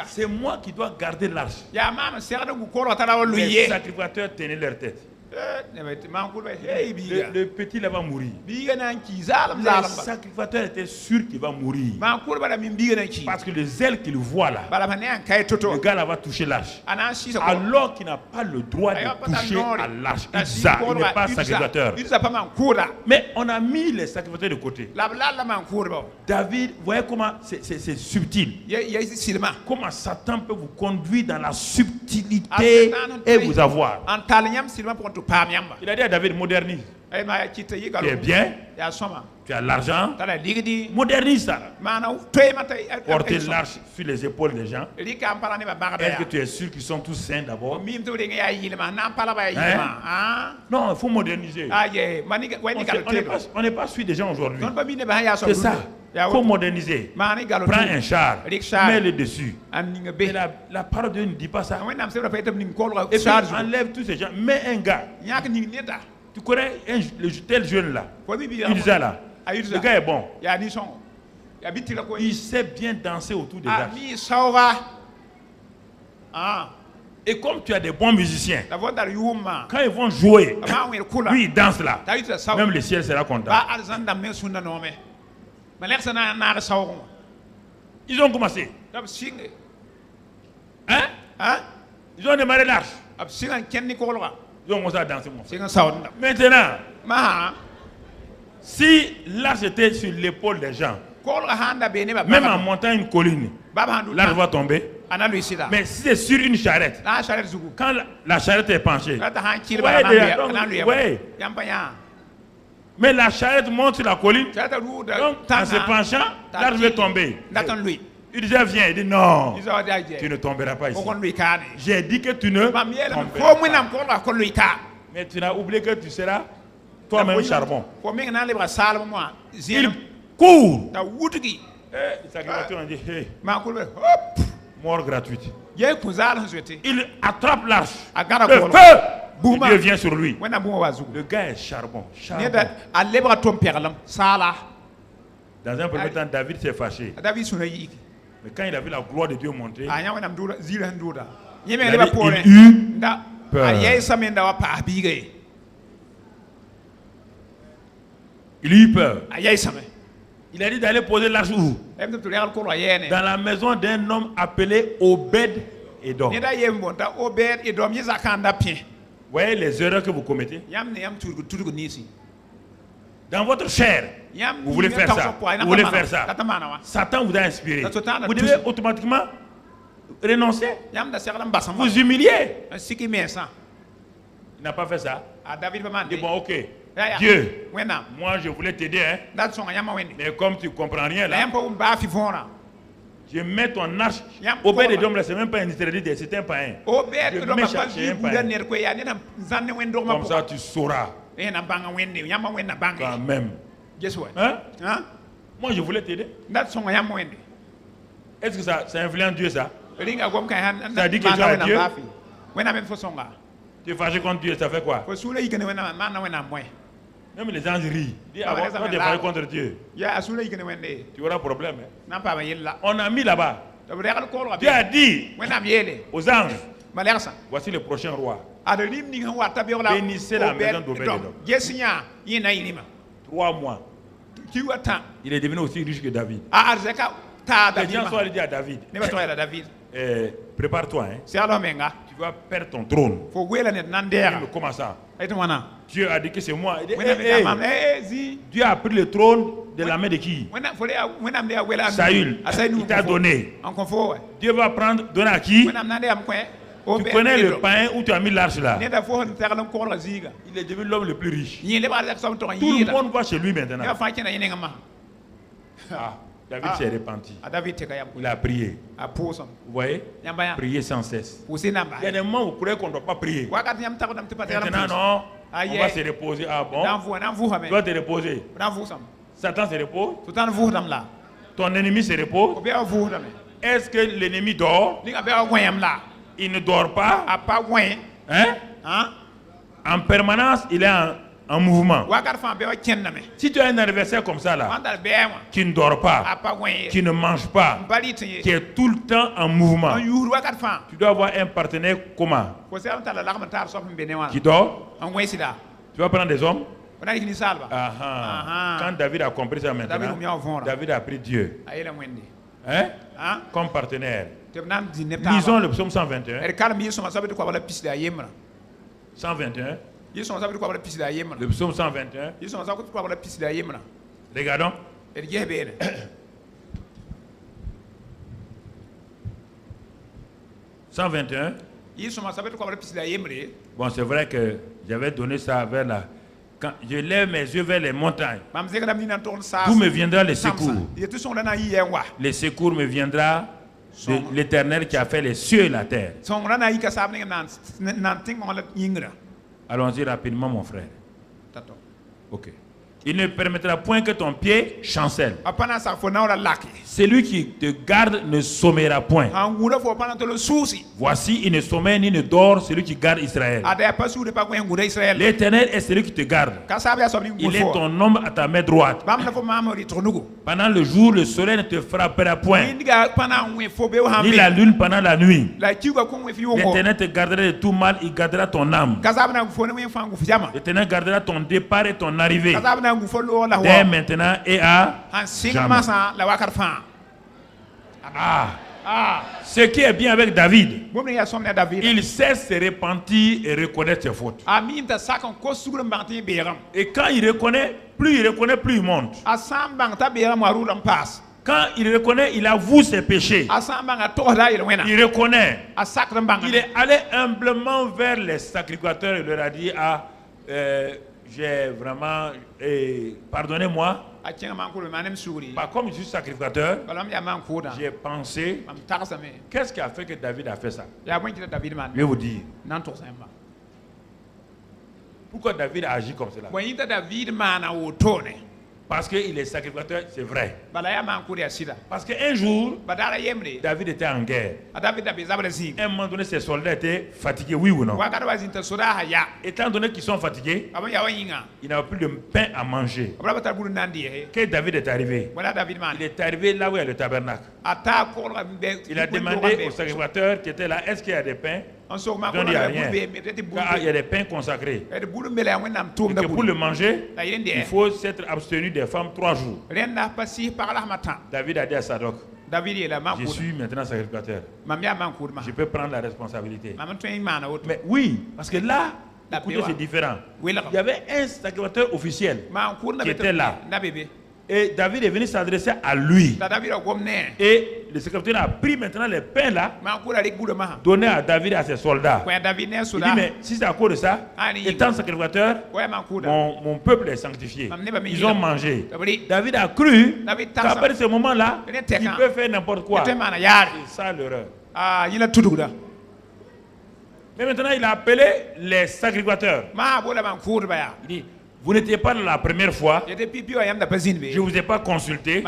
C'est moi qui dois garder l'arche. Les sacrificateurs tenaient leur tête. Le petit là va mourir. Les sacrificateurs étaient sûrs qu'il va mourir. Parce que le zèle qu'il voit là, le gars là va toucher l'arche. Alors qu'il n'a pas le droit de toucher à l'arche. Il n'est pas sacrificateur. Mais on a mis les sacrificateurs de côté. David, vous voyez comment c'est subtil. Comment Satan peut vous conduire dans la subtilité et vous avoir. Il a dit à David, modernise. Tu es bien, tu as l'argent, modernise ça. Porter l'arche sur les épaules des gens. Est-ce que tu es sûr qu'ils sont tous saints d'abord? Non, il faut moderniser. On n'est pas sûr des gens aujourd'hui. C'est ça. Il faut moderniser. Prends un char, mets-le dessus. Mais la parole de Dieu ne dit pas ça. Et puis enlève tous ces gens. Mets un gars. Tu connais tel jeune là, Ilza là. Le gars est bon. Il sait bien danser autour des arches. Et comme tu as des bons musiciens, quand ils vont jouer, lui il danse là. Même le ciel sera content. Ils ont commencé. Hein? Ils ont démarré l'arche. Ils ont commencé à danser. Maintenant, si l'arche était sur l'épaule des gens, même en montant une colline, l'arche va tomber. Mais si c'est sur une charrette, quand la charrette est penchée, mais la charrette monte sur la colline, donc en se penchant, l'arche va tomber. Il disait viens, il dit non, tu ne tomberas pas ici. J'ai dit que tu ne tomberas pas. Mais tu n'as oublié que tu seras toi-même charbon. Il court. Les sacrificateurs ont dit hey, mort gratuite. Il attrape l'arche. Le feu. Dieu vient sur lui. Le gars est charbon. Dans un premier temps, David s'est fâché. Mais quand il a vu la gloire de Dieu monter, il eut peur. Il eut peur. Il a dit d'aller poser l'arche où? Dans la maison d'un homme appelé Obed-Edom. Vous voyez les erreurs que vous commettez? Dans votre chair, vous voulez faire ça. Vous voulez faire ça. Satan vous a inspiré. Vous devez automatiquement renoncer. Vous humilier. Il n'a pas fait ça. Il dit bon, ok. Dieu, moi je voulais t'aider, hein? Mais comme tu ne comprends rien là, je mets ton arche. Obed-Edom là, c'est même pas un Israélite, c'est un païen. Je mets chercher un païen. Comme ça tu sauras. Quand même. Hein? Moi je voulais t'aider. Est-ce que ça influence Dieu ça? Ça dit que tu as Dieu. Tu es fâché contre Dieu, ça fait quoi? Même les anges rient. Dis, toi tu es fâché contre Dieu. Tu auras un problème. Hein? On a mis là-bas Dieu a dit aux anges, voici le prochain roi. Bénissez la maison d'Obed-Edom. 3 mois. Il est devenu aussi riche que David. Les gens sont allés dire à David, prépare-toi, hein. Tu vas perdre ton trône. Comment ça? Dieu a dit que c'est moi. Dieu a pris le trône de la main de qui? Saül. Il t'a donné. Dieu va donner à qui? Tu connais le pain où tu as mis l'arche là? Il est devenu l'homme le plus riche. Tout le monde va chez lui maintenant. David s'est repenti. Il a prié. Vous voyez? Prier sans cesse. Il y a des moments où vous croyez qu'on ne doit pas prier. Maintenant, non. On va se reposer. Ah bon? Tu dois te reposer. Satan se repose. Ton ennemi se repose. Est-ce que l'ennemi dort? Il ne dort pas. Hein? En permanence, il est en mouvement. Si tu as un adversaire comme ça là, qui ne dort pas, qui ne mange pas, qui est tout le temps en mouvement, tu dois avoir un partenaire comment? Qui dort? Tu vas prendre des hommes? Quand David a compris ça maintenant, David a pris Dieu comme partenaire. Lisons le psaume 121. 121. Le psaume 121. Regardons. 121. Bon, c'est vrai que j'avais donné ça vers la... Quand je lève mes yeux vers les montagnes, d'où me viendra le secours? Le secours me viendra de l'Éternel qui a fait les cieux et la terre. Allons-y rapidement, mon frère. Ok. Il ne permettra point que ton pied chancelle. Celui qui te garde ne sommera point. Voici, il ne sommeille ni ne dort celui qui garde Israël. L'Éternel est celui qui te garde. Il est ton ombre à ta main droite. Pendant le jour, le soleil ne te frappera point, ni la lune pendant la nuit. L'Éternel te gardera de tout mal, il gardera ton âme. L'Éternel gardera ton départ et ton arrivée, dès maintenant et à jamais. Ce qui est bien avec David, il sait se repentir et reconnaître ses fautes. Et quand il reconnaît, plus il monte. Quand il reconnaît, il avoue ses péchés. Il reconnaît. Il est allé humblement vers les sacrificateurs et leur a dit, j'ai vraiment, pardonnez-moi, pas comme je suis sacrificateur, j'ai pensé, qu'est-ce qui a fait que David a fait ça? Je vais vous dire. Pourquoi David a agi comme cela? Parce qu'il est sacrificateur, c'est vrai. Parce qu'un jour, David était en guerre. À un moment donné, ses soldats étaient fatigués, oui ou non? Étant donné qu'ils sont fatigués, il n'avait plus de pain à manger. Quand David est arrivé, il est arrivé là où il y a le tabernacle. Il a demandé au sacrificateur qui était là, est-ce qu'il y a des pains? Il n'y a rien. Il y a des pains consacrés. Et que pour le manger, il faut s'être abstenu des femmes 3 jours. David a dit à Sadok, je suis maintenant sacrificateur. Je peux prendre la responsabilité. Mais oui, parce que là, c'est différent. Il y avait un sacrificateur officiel qui était là. Et David est venu s'adresser à lui. Et le sacrificateur a pris maintenant les pains là, donné à David et à ses soldats. Il dit, mais si c'est à cause de ça, étant sacrificateur, mon peuple est sanctifié. Ils ont mangé. David a cru qu'à partir de ce moment-là, il peut faire n'importe quoi. C'est ça l'erreur. Mais maintenant, il a appelé les sacrificateurs. Il dit, vous n'étiez pas là la première fois. Je ne vous ai pas consulté.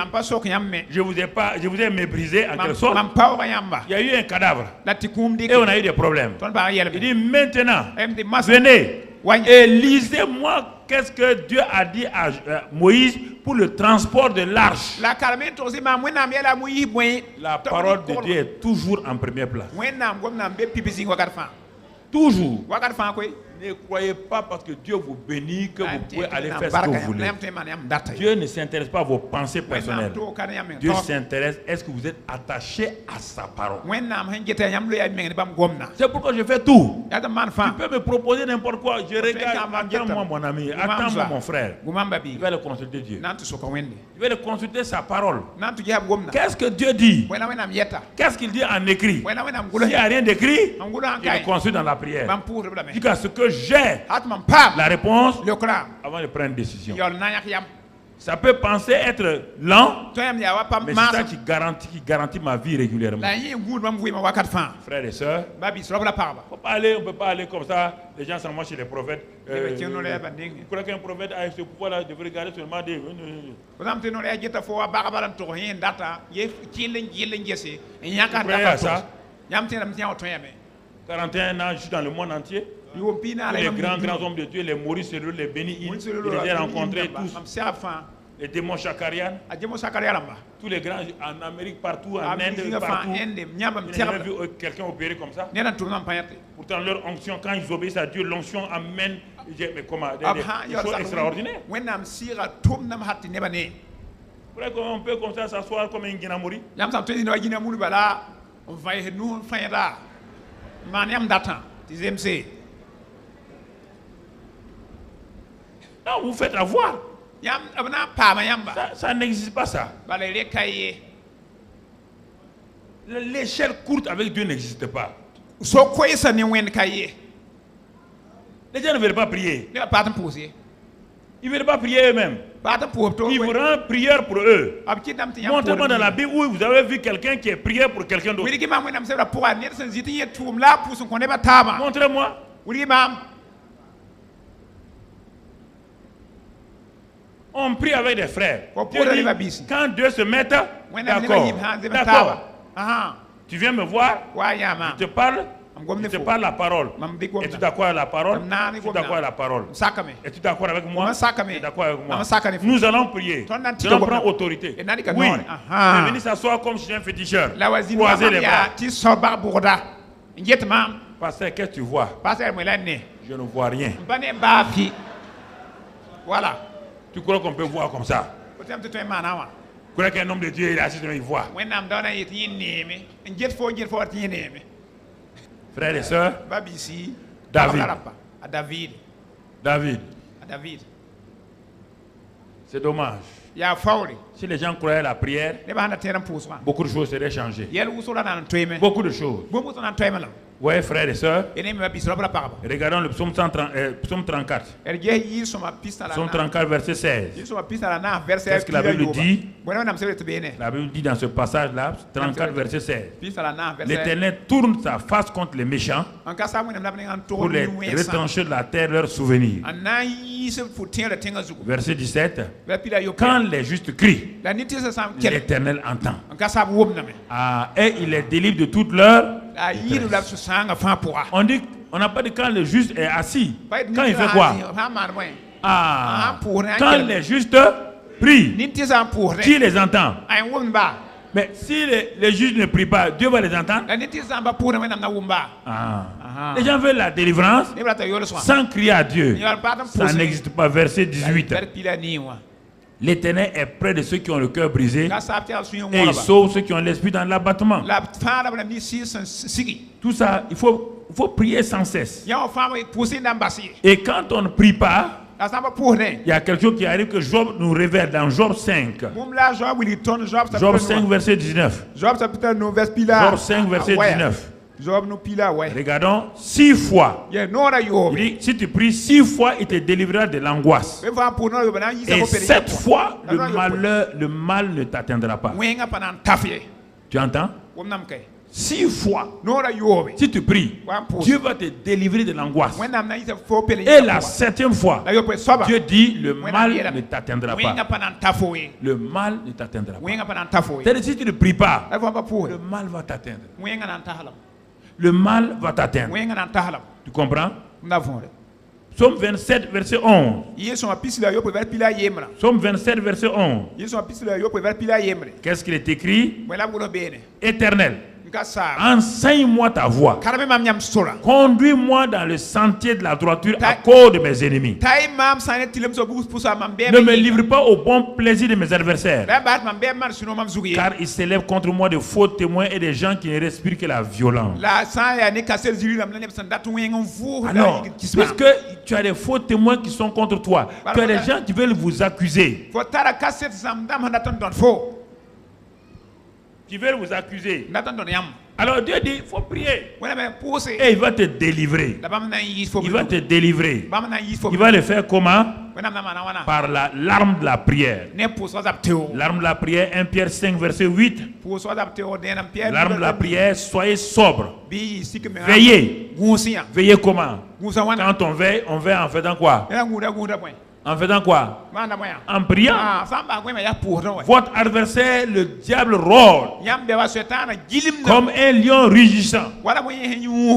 Je vous ai méprisé en quelque sorte. Il y a eu un cadavre. Et on a eu des problèmes. Il dit maintenant, venez. Et lisez-moi qu'est-ce que Dieu a dit à Moïse pour le transport de l'arche. La parole de Dieu est toujours en première place. Toujours. Ne croyez pas parce que Dieu vous bénit que vous pouvez aller faire ce que vous voulez. Dieu ne s'intéresse pas à vos pensées personnelles. Dieu s'intéresse, est-ce que vous êtes attaché à sa parole? C'est pourquoi je fais tout. Tu peux me proposer n'importe quoi. Je regarde, attends-moi mon ami, attends-moi mon frère. Je vais le consulter Dieu. Je vais le consulter sa parole. Qu'est-ce que Dieu dit? Qu'est-ce qu'il dit en écrit? S'il n'y a rien d'écrit, il le consulte dans la prière. Jusqu'à ce que j'ai la réponse avant de prendre une décision. Ça peut penser être lent, mais c'est ça qui garantit ma vie régulièrement. Frères et sœurs, on ne peut pas aller comme ça. Les gens s'en vont chez les prophètes. Vous croyez qu'un prophète a ce pouvoir-là, il devrait regarder seulement des... Vous croyez à ça? 41 ans, je suis dans le monde entier. Les grands hommes de Dieu, les Maurice, les Béni, je les ai rencontrés tous. Les démons Chakarian, tous les grands en Amérique, partout, en Inde, partout. J'ai jamais vu quelqu'un opérer comme ça. Pourtant, leur onction, quand ils obéissent à Dieu, l'onction amène mais comment, des choses extraordinaires. Vous voyez qu'on peut comme ça s'asseoir comme un Guinamori? Non, vous faites avoir. Ça n'existe pas ça. L'échelle courte avec Dieu n'existe pas. Les gens ne veulent pas prier. Ils ne veulent pas prier eux-mêmes. Ils vous rendent prière pour eux. Montrez-moi dans la Bible où vous avez vu quelqu'un qui est prié pour quelqu'un d'autre. Montrez-moi. On prie avec des frères. Dieu dit, quand Dieu se met, d'accord. Tu viens me voir, je te parle la parole. Et tu d'accord avec la parole? Tu d'accord avec la parole? Et tu d'accord avec moi? Tu d'accord avec moi? Nous allons prier. Nous allons prendre autorité. Oui. Je venir s'asseoir comme si j'étais un féticheur. Croiser les bras. Pasteur, qu'est-ce que tu vois? Je ne vois rien. Voilà. Tu crois qu'on peut voir comme ça? Tu crois qu'un homme de Dieu est assis devant il voit? Frères et sœurs, David. C'est dommage. Si les gens croyaient à la prière, beaucoup de choses seraient changées. Beaucoup de choses. Oui, frères et sœurs, regardons le psaume 34. Psaume 34, verset 16. Qu'est-ce que la Bible dit? La Bible dit dans ce passage-là, 34, verset 16. L'Éternel tourne sa face contre les méchants pour les retrancher de la terre leurs souvenirs. Verset 17. Quand les justes crient, l'Éternel entend. Et il les délivre de toute leur... On dit, on n'a pas dit quand le juste est assis. Quand il fait quoi? Quand les justes prient, qui les entend? Mais si les justes ne prient pas, Dieu va les entendre. Les gens veulent la délivrance sans crier à Dieu. Ça n'existe pas. Verset 18. L'Éternel est près de ceux qui ont le cœur brisé et il sauve ceux qui ont l'esprit dans l'abattement. Tout ça, il faut prier sans cesse. Et quand on ne prie pas, il y a quelque chose qui arrive que Job nous révèle dans Job 5. Job 5, verset 19. Job 5, verset 19. Regardons 6 fois. Il dit, si tu pries 6 fois, il te délivrera de l'angoisse. Et 7 fois, le mal ne t'atteindra pas. Tu entends? 6 fois. Si tu pries, Dieu va te délivrer de l'angoisse. Et la 7e fois, Dieu dit, le mal ne t'atteindra pas. Le mal ne t'atteindra pas. C'est-à-dire, si tu ne pries pas, le mal va t'atteindre. Le mal va t'atteindre. Tu comprends? Somme 27, verset 11. Somme 27, verset 11. Qu'est-ce qu'il est écrit? Éternel, enseigne-moi ta voie. Conduis-moi dans le sentier de la droiture à cause de mes ennemis. Ne me livre pas au bon plaisir de mes adversaires, car ils s'élèvent contre moi de faux témoins et des gens qui ne respirent que la violence. Alors, puisque tu as des faux témoins qui sont contre toi, tu as des gens qui veulent vous accuser. Qui veulent vous accuser. Alors Dieu dit, il faut prier. Et il va te délivrer. Il va te délivrer. Il va le faire comment? Par l'arme de la prière. L'arme de la prière, 1 Pierre 5, verset 8. L'arme de la prière, soyez sobre. Veillez. Veillez comment? Quand on veille en faisant quoi? En faisant quoi? En priant. Votre adversaire, le diable, rôde comme un lion rugissant,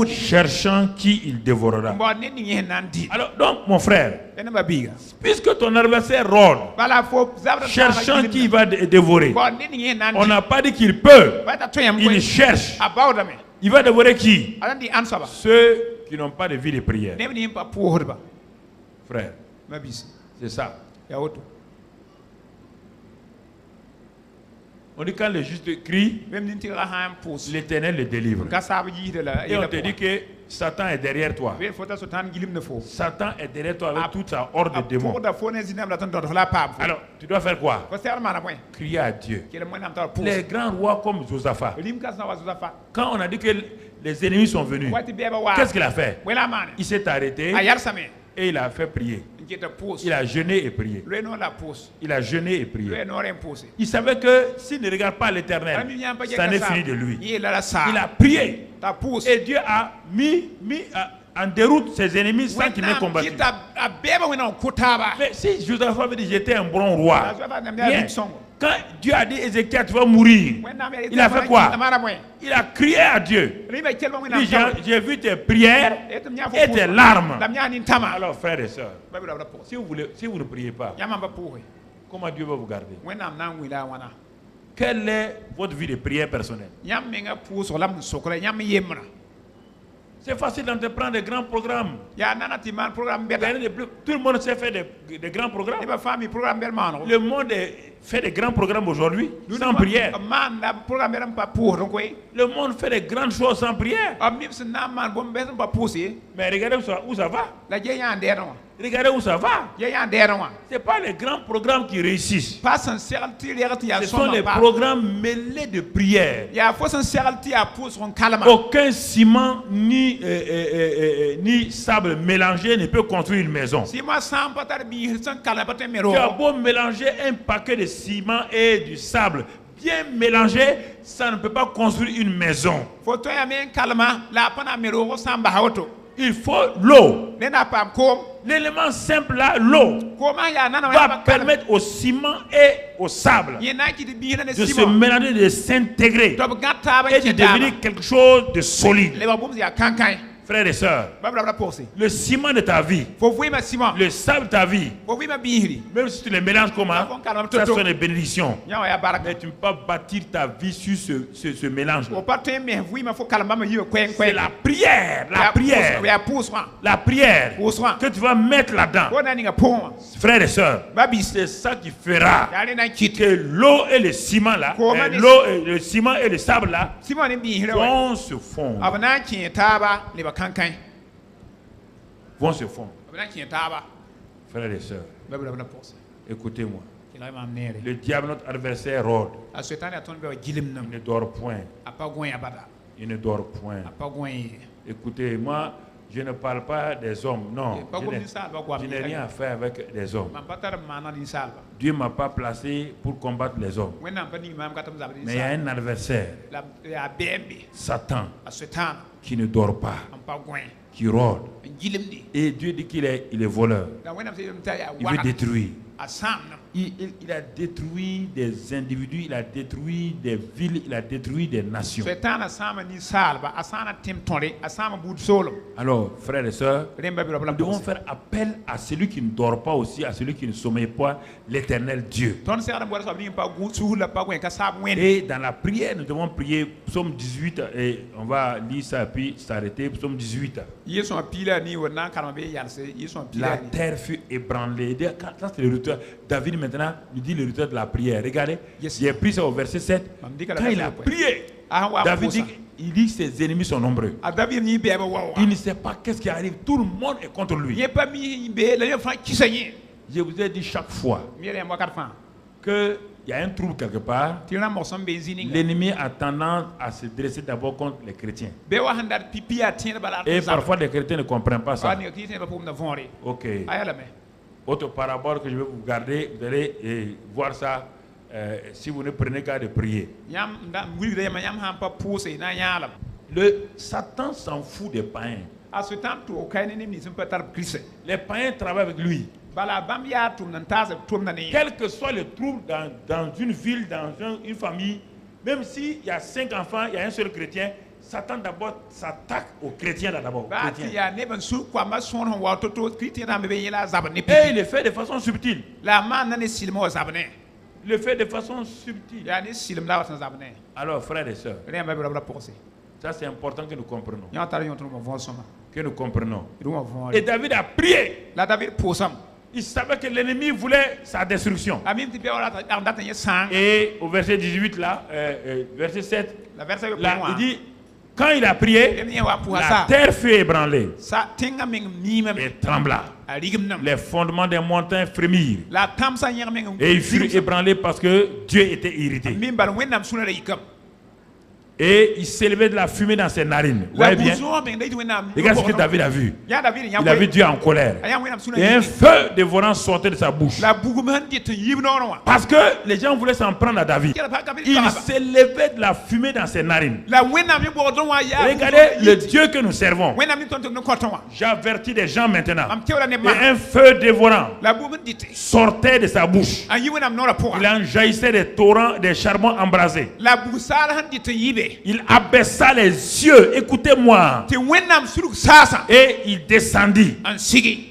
cherchant qui il dévorera. Alors donc, mon frère, puisque ton adversaire rôde, cherchant qui il va dévorer, on n'a pas dit qu'il peut, il cherche. Il va dévorer qui? Ceux qui n'ont pas de vie de prière. Frère, c'est ça. On dit quand le juste crie, l'Éternel le délivre. Et on te dit que Satan est derrière toi. Satan est derrière toi avec toute sa horde de démons. Alors, tu dois faire quoi? Crier à Dieu. Les grands rois comme Josaphat, quand on a dit que les ennemis sont venus, qu'est-ce qu'il a fait? Il s'est arrêté et il a fait prier. Il a jeûné et prié. Il a jeûné et prié. Il savait que s'il ne regarde pas l'Éternel, ça n'est fini de lui. Il a prié. Et Dieu a mis en déroute ses ennemis sans qu'il n'ait combattu. Mais si Josaphat avait dit j'étais un bon roi, bien, quand Dieu a dit Ézéchiel tu vas mourir, il a fait quoi? Il a crié à Dieu. J'ai vu tes prières et tes larmes. Alors frères et sœurs, si vous ne priez pas, comment Dieu va vous garder? Quelle est votre vie de prière personnelle? C'est facile d'entreprendre des grands programmes. Tout le monde sait faire des grands programmes. Le monde fait des grands programmes aujourd'hui sans prière. Le monde fait des grandes choses sans prière. Mais regardez où ça va. Regardez où ça va. Ce n'est pas les grands programmes qui réussissent. Ce sont les programmes mêlés de prière. Aucun ciment ni sable mélangé ne peut construire une maison. Tu as beau mélanger un paquet de ciment et du sable, bien mélangé, ça ne peut pas construire une maison. Il faut l'eau. L'élément simple là, l'eau, va permettre au ciment et au sable de se mélanger, de s'intégrer et de devenir quelque chose de solide. Frères et sœurs, le ciment de ta vie, le sable de ta vie, même si tu les mélanges comment, ça sont des bénédictions. Mais tu ne peux pas bâtir ta vie sur ce mélange. C'est la prière, la prière que tu vas mettre là-dedans. Frères et sœurs, c'est ça qui fera que l'eau et le ciment là, le ciment et le sable là vont se fondre. Vont se fondre. Frères et sœurs, écoutez-moi. Le diable, notre adversaire, rôde. Il ne dort point. Il ne dort point. Écoutez, moi, je ne parle pas des hommes. Non. Je n'ai rien à faire avec les hommes. Dieu ne m'a pas placé pour combattre les hommes. Mais il y a un adversaire, Satan, qui ne dort pas, qui rôde. Et Dieu dit qu'il est voleur. Il veut détruire. Il a détruit des individus, il a détruit des villes, il a détruit des nations. Alors, frères et sœurs, nous devons faire appel à celui qui ne dort pas aussi, à celui qui ne sommeille pas, l'Éternel Dieu. Et dans la prière, nous devons prier psaume 18, et on va lire ça puis s'arrêter, psaume 18. La terre fut ébranlée. Ça, c'est le rituel. David maintenant nous dit le rituel de la prière. Regardez, j'ai pris ça au verset 7. Quand il a prié, David dit, il dit que ses ennemis sont nombreux. Il ne sait pas qu'est-ce qui arrive. Tout le monde est contre lui. Je vous ai dit chaque fois qu'il y a un trouble quelque part. L'ennemi a tendance à se dresser d'abord contre les chrétiens. Et parfois les chrétiens ne comprennent pas ça. Ok. Autre parabole que je vais vous garder, vous allez voir ça si vous ne prenez qu'à de prier. Le Satan s'en fout des païens. Les païens travaillent avec lui. Quel que soit le trouble dans une ville, dans une famille, même s'il y a 5 enfants, il y a un seul chrétien, Satan d'abord s'attaque aux chrétiens là d'abord. Et il le fait de façon subtile. Il le fait de façon subtile. Alors frères et sœurs, ça c'est important que nous comprenions. Que nous comprenons. Et David a prié. Il savait que l'ennemi voulait sa destruction. Et au verset 18 là, verset 7, là, il dit, quand il a prié, la terre fut ébranlée et trembla. Les fondements des montagnes frémirent. Et ils furent ébranlés parce que Dieu était irrité. Et il s'élevait de la fumée dans ses narines. Vous voyez bien? Regarde ce que David a vu. Il a vu Dieu en colère. Et un feu dévorant sortait de sa bouche. Parce que les gens voulaient s'en prendre à David. Il s'élevait de la fumée dans ses narines. Regardez le Dieu que nous servons. J'avertis des gens maintenant. Et un feu dévorant sortait de sa bouche. Il en jaillissait des torrents, des charbons embrasés. Il abaissa les yeux, écoutez-moi, et il descendit.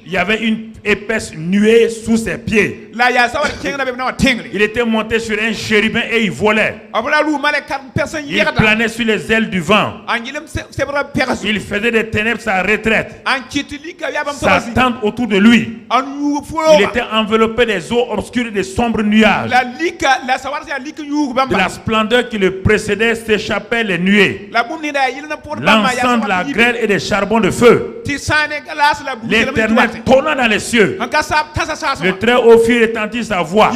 Il y avait une épaisse nuée sous ses pieds. Il était monté sur un chérubin et il volait. Il planait sur les ailes du vent. Il faisait des ténèbres sa retraite, sa tente autour de lui. Il était enveloppé des eaux obscures et des sombres nuages. De la splendeur qui le précédait s'échappaient les nuées, l'encens de la grêle et des charbons de feu. L'Éternel tourna dans les cieux. Le très haut fit retentir sa voix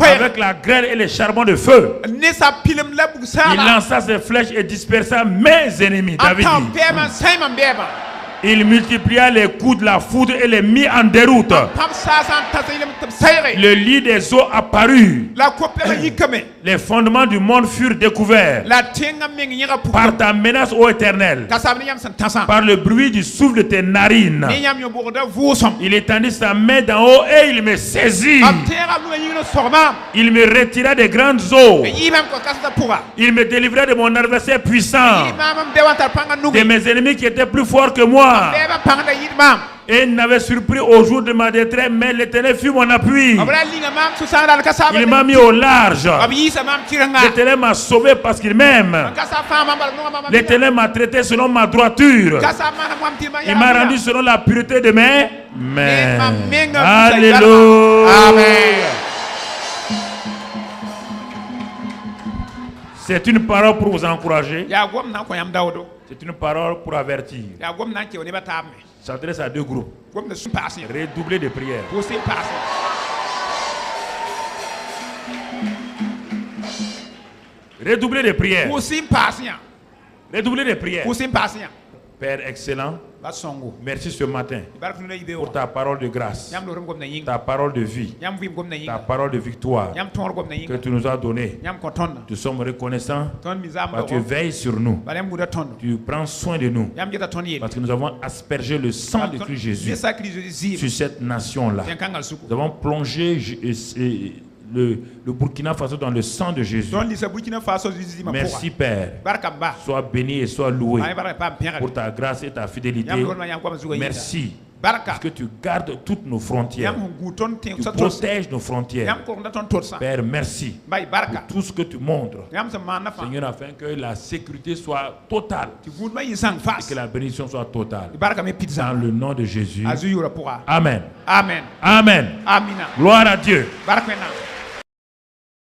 avec la grêle et les charbons de feu. Il lança ses flèches et dispersa mes ennemis. David dit. Il multiplia les coups de la foudre et les mit en déroute. Le lit des eaux apparut. Les fondements du monde furent découverts. Par ta menace, ô Éternel. Par le bruit du souffle de tes narines. Il étendit sa main d'en haut et il me saisit. Il me retira des grandes eaux. Il me délivra de mon adversaire puissant, de mes ennemis qui étaient plus forts que moi. Et il n'avait surpris au jour de ma détresse, mais l'Éternel fut mon appui. Il m'a mis au large. L'Éternel m'a sauvé parce qu'il m'aime. L'Éternel m'a traité selon ma droiture. Il m'a rendu selon la pureté de mes mains. Alléluia. C'est une parole pour vous encourager. C'est une parole pour avertir. Ça s'adresse à deux groupes. Redoubler de prière. Redoubler de prière. Redoubler de prière. Père excellent, merci ce matin pour ta parole de grâce, ta parole de vie, ta parole de victoire que tu nous as donnée. Nous sommes reconnaissants parce que tu veilles sur nous. Tu prends soin de nous parce que nous avons aspergé le sang de Christ Jésus sur cette nation-là. Nous avons plongé le Burkina Faso dans le sang de Jésus. Merci Père. Sois béni et sois loué pour ta grâce et ta fidélité. Merci. Parce que tu gardes toutes nos frontières. Tu protèges nos frontières. Père, merci pour tout ce que tu montres, Seigneur, afin que la sécurité soit totale et que la bénédiction soit totale. Dans le nom de Jésus. Amen. Amen. Amen. Gloire à Dieu.